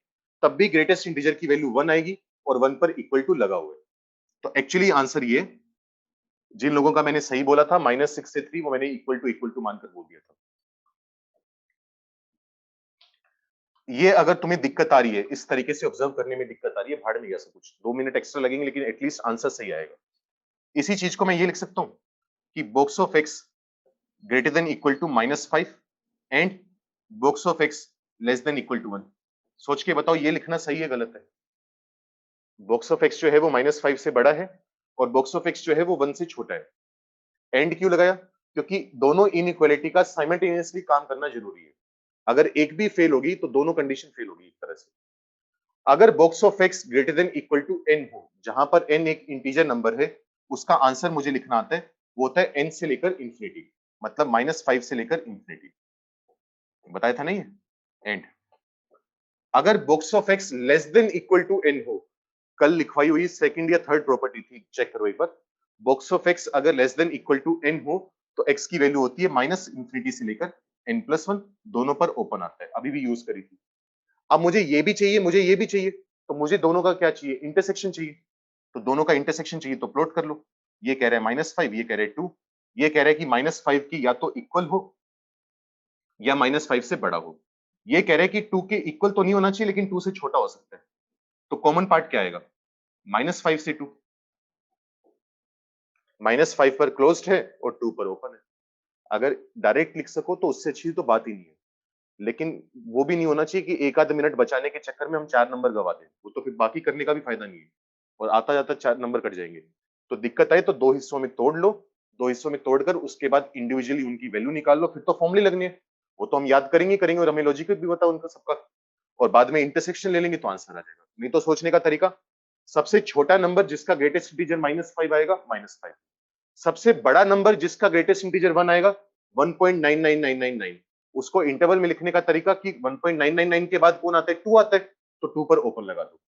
तब भी ग्रेटेस्ट इंटीजर की वैल्यू 1 आएगी और 1 पर इक्वल टू लगा हुआ है। तो एक्चुअली आंसर ये, जिन लोगों का मैंने सही बोला था -6 से 3, वो मैंने इक्वल टू मानकर बोल दिया था। ये अगर तुम्हें दिक्कत आ रही है, इस तरीके से ऑब्जर्व करने में दिक्कत आ रही है, भाड़ में गया सब कुछ। 2 मिनट एक्स्ट्रा लगेंगे, लेकिन एटलीस्ट आंसर सही आएगा। इसी चीज को मैं ये लिख सकता हूं कि box of x greater than equal to -5 and box of x less than equal to 1। सोच के बताओ ये लिखना सही है गलत है? बॉक्स ऑफ एक्स जो है वो -5 से बड़ा है और बॉक्स ऑफ एक्स जो है वो 1 से छोटा है। एंड क्यों लगाया? क्योंकि दोनों इनइक्वालिटी का साइमल्टेनियसली काम करना जरूरी है। अगर एक भी फेल होगी तो दोनों कंडीशन फेल होगी एक तरह से। अगर box of x greater than equal to n हो, जहां पर एन एक इंटीजर नंबर है, उसका आंसर मुझे लिखना आता है, वो होता है एन से लेकर इंफिनिटी, मतलब -5 से लेकर इंफिनिटी। बताया था नहीं है? एंड अगर box of x less than equal to n हो, कल लिखवाई हुई सेकंड या थर्ड प्रॉपर्टी थी, चेक करो एक बार। बॉक्स ऑफ एक्स अगर less than equal to n हो, तो एक्स की वैल्यू होती है -इंफिनिटी से लेकर n+1, दोनों पर ओपन आता है। अभी भी यूज करी थी। अब मुझे ये भी चाहिए, मुझे ये भी चाहिए, तो मुझे दोनों का क्या चाहिए? इंटरसेक्शन चाहिए। तो दोनों का इंटरसेक्शन चाहिए तो प्लॉट कर लो। ये कह रहा है -5, ये कह रहा है 2। ये कह रहा है कि -5 की या तो इक्वल हो या -5 से बड़ा हो। ये कह रहा है कि 2 के इक्वल तो नहीं होना चाहिए, लेकिन 2 से छोटा हो सकता है। तो कॉमन पार्ट क्या आएगा? -5 से 2। -5 पर क्लोज्ड है और 2 पर ओपन है। अगर डायरेक्ट लिख सको तो उससे अच्छी तो बात ही नहीं है। लेकिन वो भी नहीं होना चाहिए कि एक आध मिनट बचाने के चक्कर में हम 4 नंबर गवा दें। वो तो फिर बाकी करने का भी फायदा नहीं है और आता जाता 4 नंबर कट जाएंगे। तो दिक्कत आए तो 2 हिस्सों में तोड़ लो। 2 हिस्सों में तोड़कर उसके बाद इंडिविजुअली उनकी वैल्यू निकाल लो, फिर तो फॉर्मूले लगने हैं। वो तो हम याद करेंगे करेंगे और हमें लॉजिक भी पता है उनका सबका। और बाद में इंटरसेक्शन ले लेंगे तो आंसर आ जाएगा। नहीं तो सोचने का तरीका, सबसे छोटा नंबर जिसका ग्रेटेस्ट इंटीजर -5 आएगा, -5। सबसे बड़ा नंबर जिसका ग्रेटेस्ट इंटीजर 1 आएगा, 1.99999। उसको इंटरवल में लिखने का तरीका कि 1.999 के बाद कौन आता है? 2 आता है, तो 2 पर ओपन लगा दो।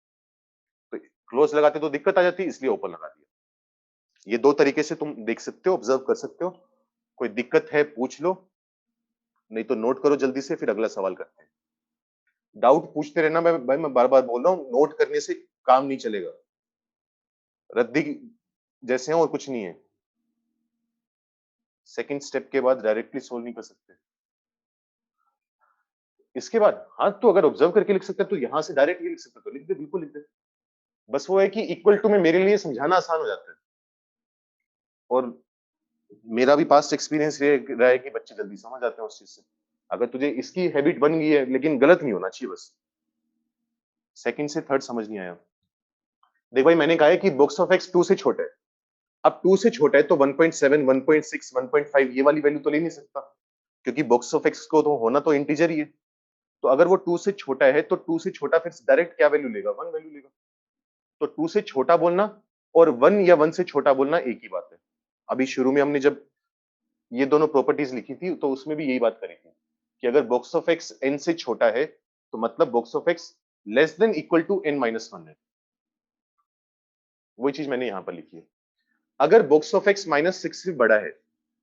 तो क्लोज लगाते तो दिक्कत आ जाती, इसलिए ओपन लगा दिया। ये 2 तरीके से तुम देख सकते हो, ऑब्जर्व कर सकते हो। कोई दिक्कत है पूछ लो, नहीं तो नोट करो जल्दी से, फिर अगला सवाल करते हैं। डाउट पूछते रहना। मैं बार बार बोल रहा हूँ, नोट करने से काम नहीं चलेगा। रद्दी जैसे हैं और कुछ नहीं है। सेकंड स्टेप के बाद डायरेक्टली सोल्व नहीं कर सकते। इसके बाद हाँ, तो अगर ऑब्जर्व करके लिख सकते हैं तो यहां से डायरेक्टली लिख सकते, तो लिख दे, बिल्कुल लिख दे। बस वो है कि इक्वल टू में मेरे लिए समझाना आसान हो जाता है। और मेरा भी पास्ट एक्सपीरियंस रहा है कि बच्चे जल्दी समझ जाते हैं उस चीज से। अगर तुझे इसकी हैबिट बन गई है, लेकिन गलत नहीं होना चाहिए बस। सेकंड से थर्ड समझ नहीं आया। देख भाई, मैंने कहा है कि बॉक्स ऑफ एक्स 2 से छोटा है। अब 2 से छोटा है तो 1.7, 1.6, 1.5 ये वाली वैल्यू तो ले नहीं सकता, क्योंकि बॉक्स ऑफ एक्स को तो होना तो इंटीजर ही है। तो अगर वो 2 से छोटा है तो 2 से छोटा फिर डायरेक्ट क्या वैल्यू लेगा, 1 वैल्यू लेगा। तो 2 से छोटा बोलना और 1 या 1 से छोटा बोलना एक ही बात है। अभी शुरू में हमने जब ये दोनों प्रॉपर्टीज लिखी थी तो उसमें भी यही बात करी थी कि अगर बॉक्स ऑफ एक्स n से छोटा है तो मतलब box of x less than equal to n minus one है। वही चीज मैंने यहां पर लिखी है। अगर box of x minus six से बड़ा है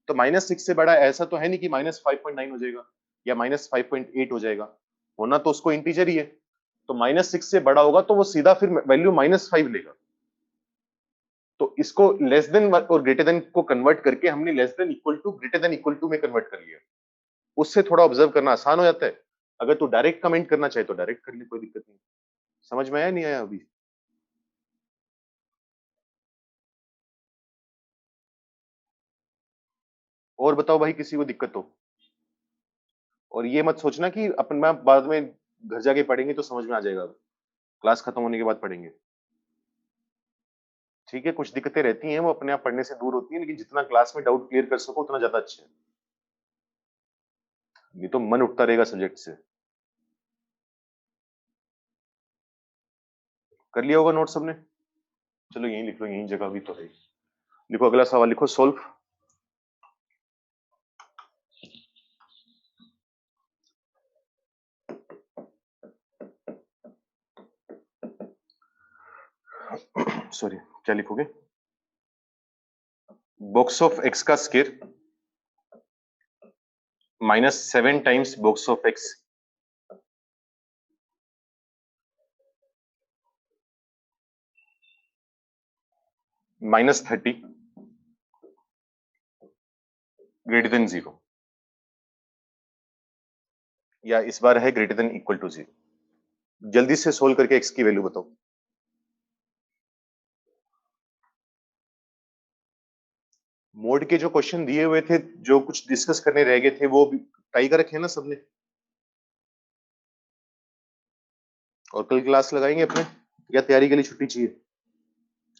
तो माइनस सिक्स से बड़ा ऐसा तो है नहीं कि माइनस 5.9 हो जाएगा या माइनस 5.8 हो जाएगा, होना तो उसको इंटीजर ही है। तो माइनस सिक्स से बड़ा होगा तो वो सीधा फिर वैल्यू माइनस फाइव लेगा। तो इसको लेस देन और ग्रेटर देन को कन्वर्ट करके हमने less than equal to greater than equal to में कन्वर्ट कर लिया। उससे थोड़ा ऑब्जर्व करना आसान हो जाता है। अगर तू डायरेक्ट कमेंट करना चाहे तो डायरेक्ट कर ले, कोई दिक्कत नहीं। समझ में आया नहीं आया अभी? और बताओ भाई किसी को दिक्कत हो। और ये मत सोचना कि अपना बाद में घर जाके पढ़ेंगे तो समझ में आ जाएगा, क्लास खत्म होने के बाद पढ़ेंगे। ठीक है, कुछ दिक्कतें रहती हैं वो अपने आप पढ़ने से दूर होती हैं, लेकिन जितना क्लास में डाउट क्लियर कर सको उतना ज्यादा अच्छा है। नहीं तो मन उठता रहेगा सब्जेक्ट से। कर लिया होगा नोट सबने? चलो यहीं लिख लो, यहीं जगह भी तो है। लिखो अगला सवाल, लिखो सोल्व। सॉरी, क्या लिखोगे? बॉक्स ऑफ एक्स का square minus 7 times box of x minus 30 greater than 0, या इस बार है ग्रेटर देन इक्वल टू 0। जल्दी से सोल्व करके एक्स की वैल्यू बताओ। मोड के जो क्वेश्चन दिए हुए थे, जो कुछ डिस्कस करने रह गए थे, वो टाई कर रखे हैं ना सबने? और कल क्लास लगाएंगे अपने, या तैयारी के लिए छुट्टी चाहिए?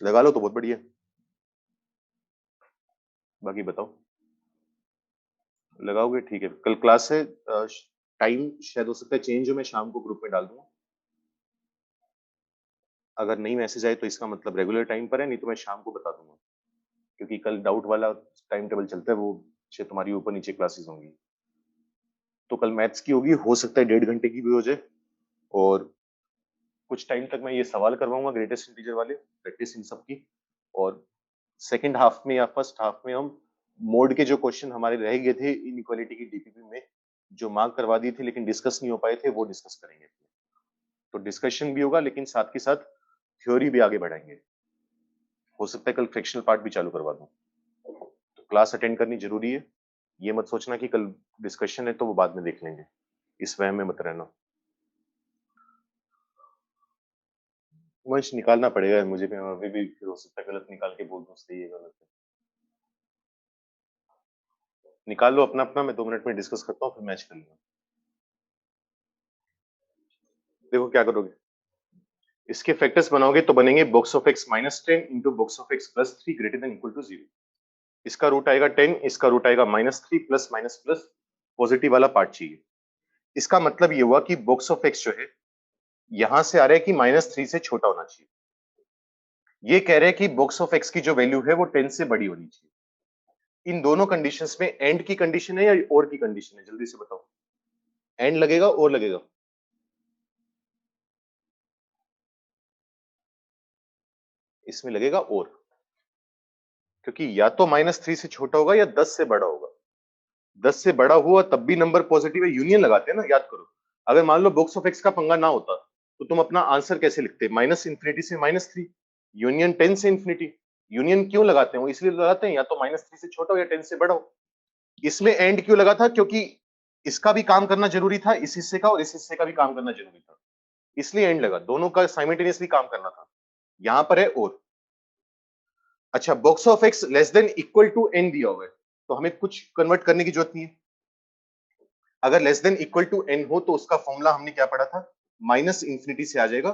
लगा लो तो बहुत बढ़िया। बाकी बताओ। लगाओगे? ठीक है, कल क्लास है। टाइम शायद हो सकता है चेंज हो, मैं शाम को ग्रुप में डाल दूंगा। अगर नहीं मैसेज आए तो इसका मतलब रेगुलर टाइम पर है, नहीं तो मैं शाम को बता दूंगा, क्योंकि कल डाउट वाला टाइम टेबल चलता है, वो शायद तुम्हारी ऊपर नीचे क्लासेस होंगी। तो कल मैथ्स की होगी, हो सकता है 1.5 घंटे की भी हो जाए, और कुछ टाइम तक मैं ये सवाल करवाऊंगा ग्रेटेस्ट इंटीजर वाले, प्रैक्टिस इन सब की। और सेकंड हाफ में या फर्स्ट हाफ में हम मोड के जो क्वेश्चन हमारे रह गए थे इनइक्वालिटी की डीपीपी में, जो मार्क करवा दिए थे लेकिन डिस्कस नहीं हो पाए थे, वो डिस्कस करेंगे। तो डिस्कशन भी होगा लेकिन साथ के साथ थ्योरी भी आगे बढ़ाएंगे। हो सकता है कल फ्रैक्शनल पार्ट भी चालू करवा दूं। तो क्लास अटेंड करनी जरूरी है। ये मत सोचना कि कल डिस्कशन है तो वो बाद में देख लेंगे, इस वहम में मत रहना। वंश निकालना पड़ेगा मुझे भी, अभी भी फिर हो सकता है गलत निकाल के बोल दूं, सही है गलत है। निकाल लो अपना अपना, मैं 2 मिनट में डिस्कस करता हूँ, फिर मैच कर लूंगा। देखो क्या करोगे, इसके फैक्टर्स बनाओगे तो बनेंगे box of x minus 10 into box of x plus 3 greater than equal to 0। इसका रूट आएगा 10, इसका रूट आएगा minus 3, plus minus plus positive वाला पार्ट चाहिए। इसका मतलब ये हुआ कि बॉक्स ऑफ एक्स जो है यहां से आ रहा है कि -3 से छोटा होना चाहिए। ये कह रहे हैं कि बॉक्स ऑफ एक्स की जो वैल्यू है वो 10 से बड़ी होनी चाहिए। इन दोनों कंडीशंस में एंड की कंडीशन है या और की कंडीशन है, जल्दी से बताओ। एंड लगेगा और लगेगा? इसमें लगेगा और, क्योंकि या तो -3 से छोटा होगा या 10 से बड़ा होगा। 10 से बड़ा हुआ तब भी नंबर पॉजिटिव है, यूनियन लगाते हैं ना, याद करो। अगर मान लो बॉक्स ऑफ एक्स का पंगा ना होता तो तुम अपना आंसर कैसे लिखते? माइनस इंफिनिटी से -3, यूनियन 10 से इंफिनिटी। यूनियन क्यों लगाते हैं? वो इसलिए लगाते हैं या तो -3 से छोटा हो या 10 से बड़ा हो। इसमें एंड क्यों लगा था? क्योंकि इसका भी काम करना जरूरी था, इस हिस्से का और इस हिस्से का भी काम करना जरूरी था, इसलिए एंड लगा, दोनों का साइमल्टेनियसली काम करना था। यहां पर है और। अच्छा, box of x less than equal to n दिया हुआ है, तो हमें कुछ कन्वर्ट करने की जरूरत नहीं है। अगर less than equal to n हो तो उसका फॉर्मूला हमने क्या पढ़ा था? माइनस इंफिनिटी से आ जाएगा,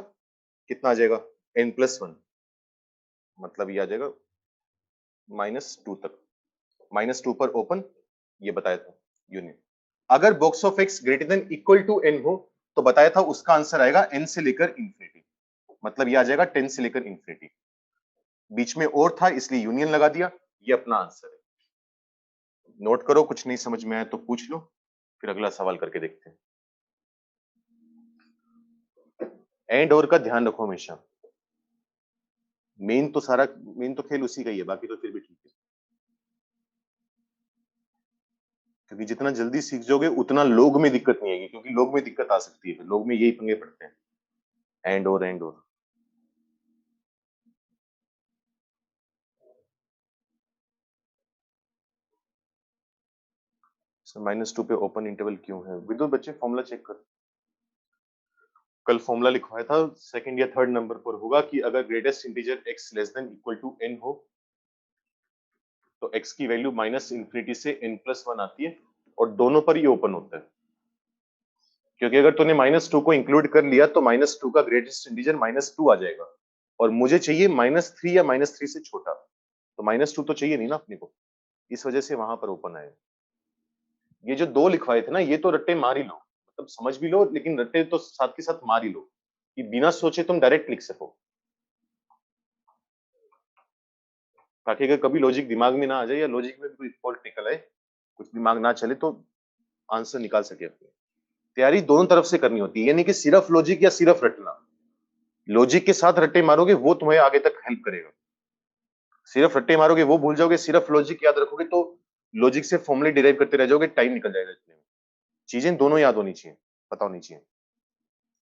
कितना आ जाएगा? n प्लस वन, मतलब ये आ जाएगा -2 तक, -2 पर ओपन, ये बताया था यूनियन। अगर box of x greater than equal to n हो तो बताया था उसका आंसर आएगा एन से लेकर इंफिनिटी, मतलब ये आ जाएगा 10 से लेकर इंफिनिटी। बीच में और था इसलिए यूनियन लगा दिया, ये अपना आंसर है। नोट करो, कुछ नहीं समझ में आया तो पूछ लो, फिर अगला सवाल करके देखते हैं। एंड और का ध्यान रखो हमेशा, मेन तो खेल उसी का ही है, बाकी तो फिर भी ठीक है, क्योंकि जितना जल्दी सीख जाओगे उतना लोग में दिक्कत नहीं आएगी, क्योंकि लोग में दिक्कत आ सकती है, लोग में यही पंगे पड़ते हैं, एंड और। -2 पे ओपन इंटरवल क्यों है? विदुर बच्चे फॉर्मूला चेक कर, कल फॉर्मूला लिखवाया था, सेकंड या थर्ड नंबर पर होगा कि अगर greatest integer x less than equal to n हो तो x की वैल्यू माइनस इंफिनिटी से n+1 आती है और दोनों पर ये ओपन होता है, क्योंकि अगर तूने -2 को इंक्लूड कर लिया तो -2 का ग्रेटेस्ट इंटीजर -2 आ जाएगा और मुझे चाहिए -3 या -3 से छोटा, तो -2 तो चाहिए नहीं ना अपने को, इस वजह से वहां पर ओपन आया। ये जो दो लिखवाए थे ना, ये तो रट्टे मार ही लो, मतलब समझ भी लो, लेकिन रट्टे तो साथ के साथ मार ही लो कि बिना सोचे तुम डायरेक्ट लिख सको, ताकि अगर कभी लॉजिक दिमाग में ना आ जाए या लॉजिक में भी कोई फॉल्ट निकल आए, कुछ दिमाग ना चले, तो आंसर निकाल सके अपने। तैयारी दोनों तरफ से करनी होती है, यानी कि सिर्फ लॉजिक या सिर्फ रटना, लॉजिक के साथ रट्टे मारोगे वो तुम्हें आगे तक हेल्प करेगा, सिर्फ रट्टे मारोगे वो भूल जाओगे, सिर्फ लॉजिक याद रखोगे तो लॉजिक से फॉर्मूले डिराइव करते रह जाओगे, टाइम निकल जाएगा इतने में। चीजें दोनों याद होनी चाहिए, पता होनी चाहिए,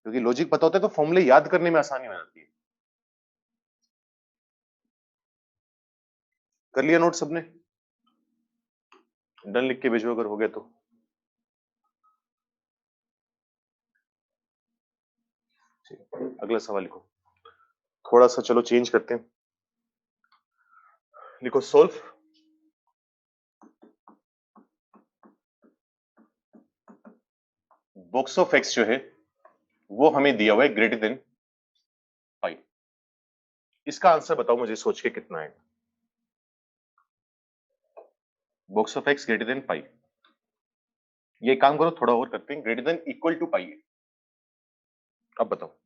क्योंकि लॉजिक पता होता है तो फॉर्मूले याद करने में आसानी हो जाती है। कर लिया नोट सबने? डन लिख के भेजो अगर हो गया तो। अगला सवाल लिखो, थोड़ा सा चलो चेंज करते हैं, लिखो सोल्व बॉक्स ऑफ एक्स जो है वो हमें दिया हुआ है ग्रेटर देन पाई, इसका आंसर बताओ मुझे सोच के कितना है। Box of x greater than pi, ये काम करो थोड़ा और करते हैं, greater than equal to pi है, अब बताओ।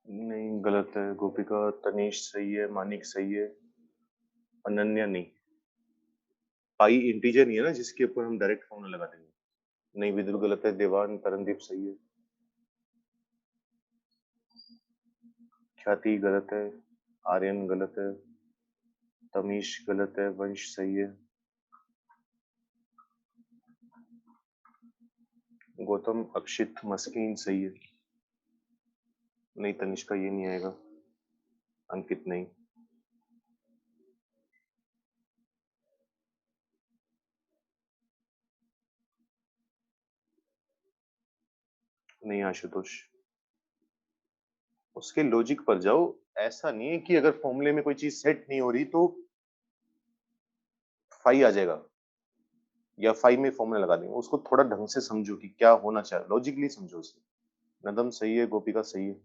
नहीं गलत है, गोपिका तनीश सही है, मानिक सही है, अनन्या नहीं, पाई इंटीजर नहीं है ना जिसके ऊपर हम डायरेक्ट फॉर्मूला लगा देंगे। नहीं विदुर गलत है, देवान तरनदीप सही है, ख्याति गलत है, आर्यन गलत है, तमीश गलत है, वंश सही है, गौतम अक्षित मस्कीन सही है, नहीं तनिष्का ये नहीं आएगा, अंकित नहीं, नहीं आशुतोष। उसके लॉजिक पर जाओ, ऐसा नहीं है कि अगर फॉर्मूले में कोई चीज सेट नहीं हो रही तो फाई आ जाएगा या फाई में फॉर्मूला लगा देंगे, उसको थोड़ा ढंग से समझो कि क्या होना चाहिए, लॉजिकली समझो उसे। नदम सही है, गोपिका सही है,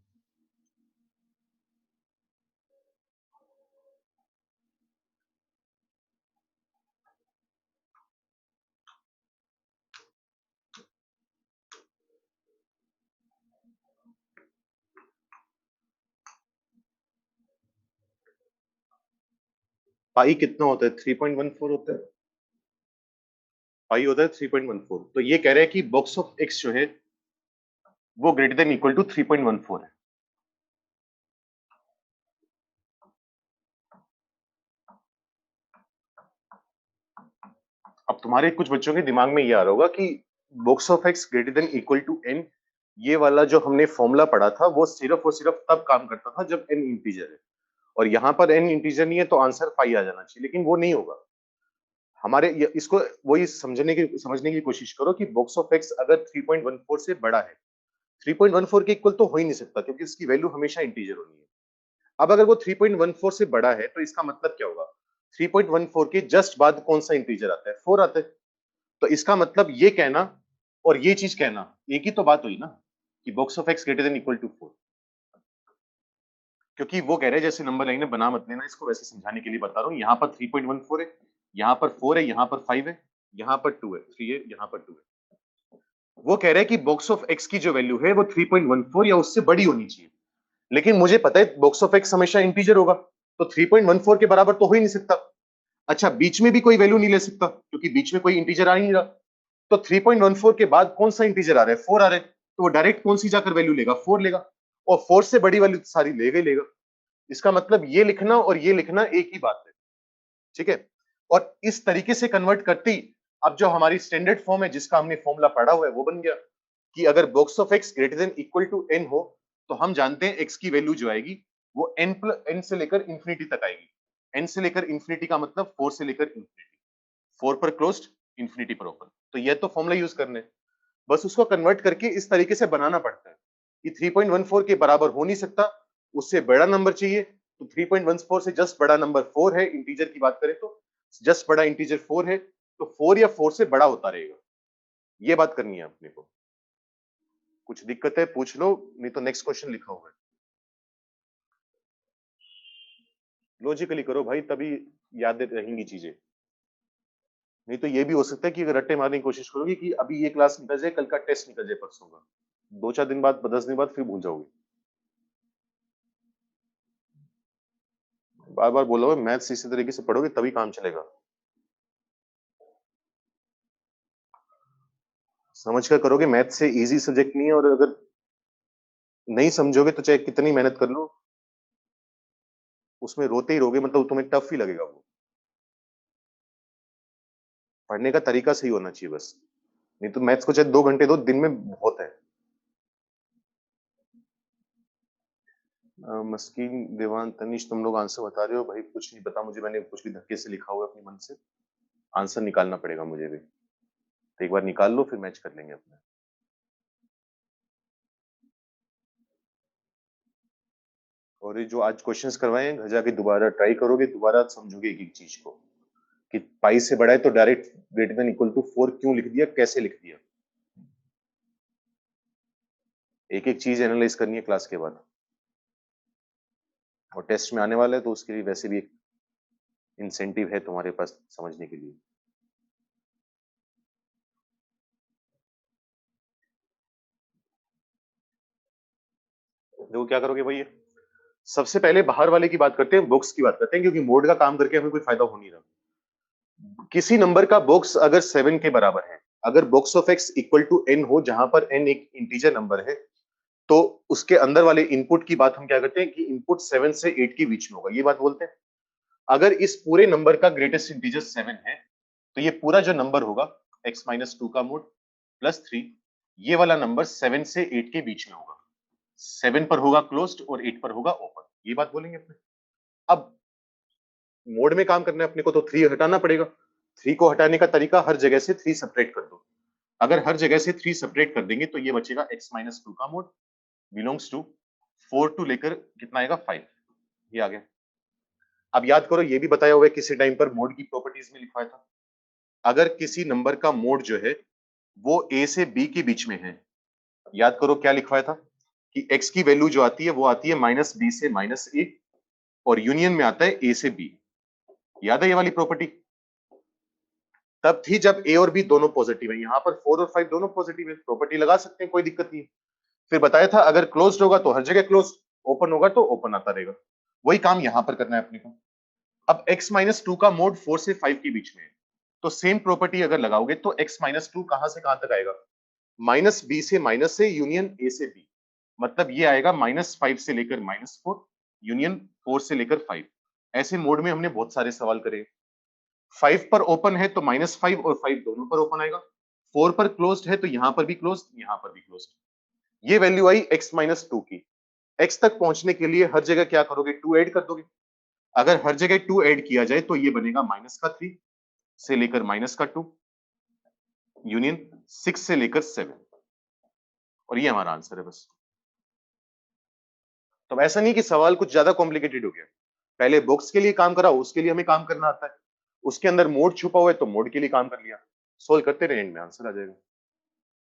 पाई कितना होता है? 3.14 होता है, पाई होता है 3.14, तो ये कह रहे हैं कि बॉक्स ऑफ एक्स जो है वो ग्रेटर देन इक्वल टू 3.14 है। अब तुम्हारे कुछ बच्चों के दिमाग में ये आ रहा होगा कि box of x greater than equal to n, ये वाला जो हमने फॉर्मूला पढ़ा था वो सिर्फ और सिर्फ तब काम करता था जब n इंटीजर है, और यहाँ पर n इंटीजर नहीं है तो आंसर 5 आ जाना चाहिए, लेकिन वो नहीं होगा। इसको वही समझने की कोशिश करो कि box of x अगर 3.14 से बड़ा है, 3.14 के इक्वल तो हो ही नहीं सकता क्योंकि इसकी वैल्यू हमेशा इंटीजर होनी है। अब अगर वो 3.14 से बड़ा है तो इसका मतलब क्या होगा, 3.14 के जस्ट बाद कौन सा इंटीजर आता है, 4 आता है। तो इसका मतलब ये कहना और ये चीज कहना एक ही तो बात हुई ना, कि box of x greater than equal to 4। क्योंकि वो कह रहे हैं जैसे नंबर लाइन है बना मत लेना इसको, वैसे समझाने के लिए बता रहा हूँ। यहाँ पर 3.14 है, यहाँ पर 4 है, यहाँ पर 5 है, यहाँ पर 2 है, 3 है, यहाँ पर 2 है। वो कह रहे हैं कि बॉक्स ऑफ एक्स की जो वैल्यू है वो 3.14 या उससे बड़ी होनी चाहिए, लेकिन मुझे पता है बॉक्स ऑफ एक्स हमेशा इंटीजर होगा, तो 3.14 के बराबर तो हो ही नहीं सकता। अच्छा, बीच में भी कोई वैल्यू नहीं ले सकता क्योंकि बीच में कोई इंटीजर आ ही नहीं रहा। तो 3.14 के बाद कौन सा इंटीजर आ रहा है, 4 आ रहा है, तो वो डायरेक्ट कौन सी जाकर वैल्यू लेगा, 4 लेगा, और 4 से बड़ी वैल्यू सारी लेगा ही लेगा। इसका मतलब ये लिखना और ये लिखना एक ही बात है, ठीक है। और इस तरीके से कन्वर्ट करती, अब जो हमारी स्टैंडर्ड फॉर्म है जिसका हमने फॉर्मूला पढ़ा हुआ है वो बन गया कि अगर box of x greater than equal to n हो तो हम जानते हैं एक्स की वैल्यू जो आएगी वो एन से लेकर इंफिनिटी तक आएगी। एन से लेकर इंफिनिटी का मतलब 4 से लेकर इंफिनिटी, 4 पर क्लोज्ड, इंफिनिटी पर ओपन। तो ये तो फॉर्मूला यूज करने हैं। बस उसको कन्वर्ट करके इस तरीके से बनाना पड़ता है कि 3.14 के बराबर हो नहीं सकता, उससे बड़ा नंबर चाहिए। तो 3.14 से जस्ट बड़ा नंबर 4 है, इंटीजर की बात करें तो जस्ट बड़ा इंटीजर 4 है, तो 4 या 4 से बड़ा होता रहेगा। ये बात करनी है अपने को। कुछ दिक्कत है पूछ लो, नहीं तो नेक्स्ट क्वेश्चन लिखा हुआ है। लॉजिकली करो भाई, तभी याद रहेंगी चीजें। नहीं तो ये भी हो सकता है कि अगर रट्टे मारने की कोशिश करोगे कि अभी ये क्लास निकल जाए, कल का टेस्ट निकल जाए परसों का, 2-4 दिन बाद, 10 दिन बाद फिर भूल जाओगे। बार बार बोला हुआ, मैथ्स इसी तरीके से पढ़ोगे तभी काम चलेगा। समझ कर करोगे, मैथ से इजी सब्जेक्ट नहीं है, और अगर नहीं समझोगे तो चाहे कितनी मेहनत कर लो उसमें रोते ही रहोगे, मतलब तुम्हें टफ ही लगेगा वो। पढ़ने का तरीका सही होना चाहिए बस, नहीं तो मैथ्स को चाहे 2 घंटे दो, दिन में बहुत है। मस्कीन, देवान, तनिष, तुम लोग आंसर बता रहे हो भाई, कुछ नहीं पता मुझे, मैंने कुछ भी धक्के से लिखा हुआ है अपने मन से। आंसर निकालना पड़ेगा मुझे भी, तो एक बार निकाल लो फिर मैच कर लेंगे अपने। और ये जो आज क्वेश्चंस करवाए हैं घर जाके दोबारा ट्राई करोगे, दोबारा समझोगे एक एक चीज को कि पाई से बड़ा है तो direct greater than equal to 4 क्यों लिख दिया, कैसे लिख दिया। एक एक चीज एनालाइज करनी है क्लास के बाद, और टेस्ट में आने वाला है तो उसके लिए वैसे भी एक इंसेंटिव है तुम्हारे पास समझने के लिए। देखो क्या करोगे भाई, सबसे पहले बाहर वाले की बात करते हैं, बॉक्स की बात करते हैं, क्योंकि मोड का काम करके हमें कोई फायदा हो नहीं रहा। किसी नंबर का बॉक्स अगर 7 के बराबर है, अगर box of x equal to n हो, जहां पर एन एक इंटीजर नंबर है, तो उसके अंदर वाले इनपुट की बात हम क्या करते हैं कि इनपुट 7 से 8 के बीच में होगा, ये बात बोलते हैं। अगर इस पूरे नंबर का ग्रेटेस्ट इंटीजर 7 है, तो ये पूरा जो नंबर होगा x-2 का मोड प्लस 3, ये वाला नंबर 7 से 8 के बीच में होगा। 7 पर होगा क्लोज्ड और 8 पर होगा ओपन, ये बात बोलेंगे अपने। अब मोड में काम करना है अपने को, तो 3 हटाना पड़ेगा। 3 को हटाने का तरीका, हर जगह से 3 सेपरेट कर दो। अगर हर जगह से 3 सेपरेट कर देंगे तो ये बचेगा x-2 का मोड बिलोंग्स टू 4 टू लेकर कितना आएगा 5, ये आ गया। अब याद करो, ये भी बताया हुआ है किसी टाइम पर मोड की प्रॉपर्टीज में लिखवाया था। अगर किसी नंबर का मोड जो है वो a से b के बीच में है, याद करो क्या लिखवाया था कि x की वैल्यू जो आती है वो आती है -b से -a, और यूनियन में आता है a से b। याद है ये वाली प्रॉपर्टी? तब थी जब a और b दोनों पॉजिटिव है, यहाँ पर 4 और 5 दोनों पॉजिटिव है, प्रॉपर्टी लगा सकते हैं, कोई दिक्कत नहीं है। फिर बताया था अगर क्लोज्ड होगा तो हर जगह क्लोज्ड, ओपन होगा तो ओपन आता रहेगा। वही काम यहाँ पर करना है अपने को। अब x-2 का मोड 4 से 5 के बीच में है, तो सेम प्रॉपर्टी अगर लगाओगे तो x-2 कहां से कहां तक आएगा, -b से माइनस से यूनियन a से b, मतलब ये आएगा -5 से लेकर -4 यूनियन 4 से लेकर 5। ऐसे मोड में हमने बहुत सारे सवाल करे। 5 पर ओपन है तो -5 और 5 दोनों पर ओपन आएगा। 4 पर क्लोज्ड है तो यहां पर भी क्लोज्ड, यहां पर भी क्लोज्ड। ये वैल्यू आई x माइनस 2 की। x तक पहुंचने के लिए हर जगह क्या करोगे, 2 ऐड कर दोगे। अगर हर जगह 2 ऐड किया जाए तो ये बनेगा माइनस का 3 से लेकर माइनस का 2 यूनियन 6 से लेकर 7, और ये हमारा आंसर है बस। तो ऐसा नहीं कि सवाल कुछ ज्यादा कॉम्प्लिकेटेड हो गया। पहले बॉक्स के लिए काम करा, उसके लिए हमें काम करना आता है, उसके अंदर मोड छुपा हुआ है तो मोड के लिए काम कर लिया, सोल्व करते रहे, एंड में आंसर आ जाएगा।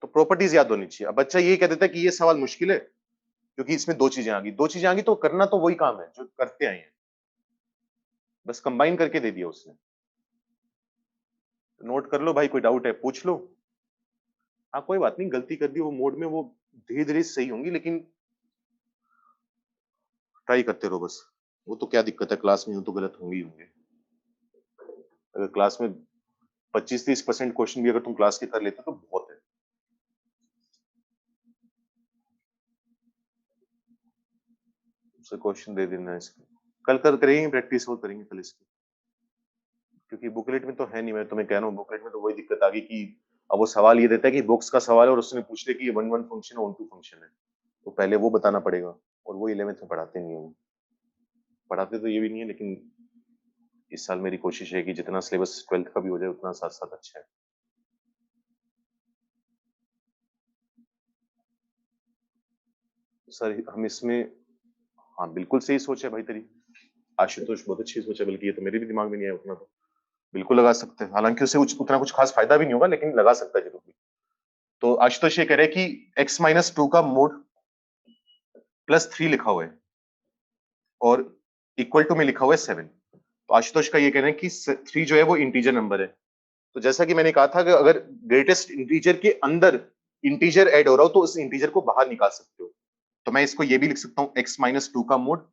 तो प्रॉपर्टीज याद होनी चाहिए। अब बच्चा ये कह देता है कि ये सवाल मुश्किल है क्योंकि इसमें दो चीजें आ गई, दो चीजें आ गई तो करना तो वही काम है जो करते आए हैं, बस कंबाइन करके दे दिया उसने। नोट कर लो भाई, कोई डाउट है पूछ लो। हाँ कोई बात नहीं, गलती कर दी वो मोड में, वो धीरे धीरे सही होंगी, लेकिन ट्राई करते रहो बस। वो तो क्या दिक्कत है, क्लास में हो तो गलत होंगे ही होंगे। अगर क्लास में 25-30% क्वेश्चन भी अगर तुम क्लास के कर लेते हो तो बहुत है। उसे क्वेश्चन दे देना इसके, कल करेंगे प्रैक्टिस और करेंगे कल इसकी, क्योंकि बुकलेट में तो है नहीं। मैं तुम्हें कह रहा हूँ बुकलेट में तो वही दिक्कत आ गई कि अब वो सवाल ये देता है कि बॉक्स का सवाल है और उसने पूछ लिया कि ये 1-1 फंक्शन है, 1-2 फंक्शन है, तो पहले वो बताना पड़ेगा, और वो 11th में पढ़ाते नहीं है। पढ़ाते तो ये भी नहीं है, लेकिन इस साल मेरी कोशिश है कि जितना सिलेबस 12th का भी हो जाए उतना साथ साथ अच्छा है। सर हम इसमें, हाँ बिल्कुल सही सोच है भाई तेरी, आशुतोष बहुत अच्छी सोच है, बल्कि ये तो मेरे भी दिमाग में नहीं आया उतना। तो बिल्कुल लगा सकते हैं, हालांकि उसे उतना कुछ खास फायदा भी नहीं होगा, लेकिन लगा सकता है जरूर भी। तो आशुतोष ये कह रहे हैं कि x माइनस 2 का मोड +3 लिखा हुआ है और इक्वल टू में लिखा हुआ है 7। तो आशुतोष का ये कहना है कि 3 जो है वो इंटीजर नंबर है। तो जैसा कि मैंने कहा था कि अगर ग्रेटेस्ट इंटीजर के अंदर इंटीजर ऐड हो रहा हो तो उस इंटीजर को बाहर निकाल सकते हो। तो मैं इसको ये भी लिख सकता हूँ, x माइनस 2 का मोड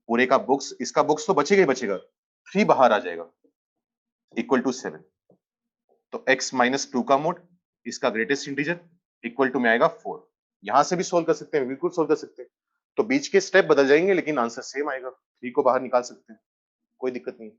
पूरे का बुक्स, इसका बुक्स तो बचेगा ही बचेगा, 3 बाहर आ जाएगा इक्वल टू 7। तो x माइनस 2 का मोड, इसका ग्रेटेस्ट इंटीजर इक्वल टू में आएगा 4। यहां से भी सोल्व कर सकते हैं, बिल्कुल सोल्व कर सकते हैं। तो बीच के स्टेप बदल जाएंगे लेकिन आंसर सेम आएगा, 3 को बाहर निकाल सकते हैं, कोई दिक्कत नहीं।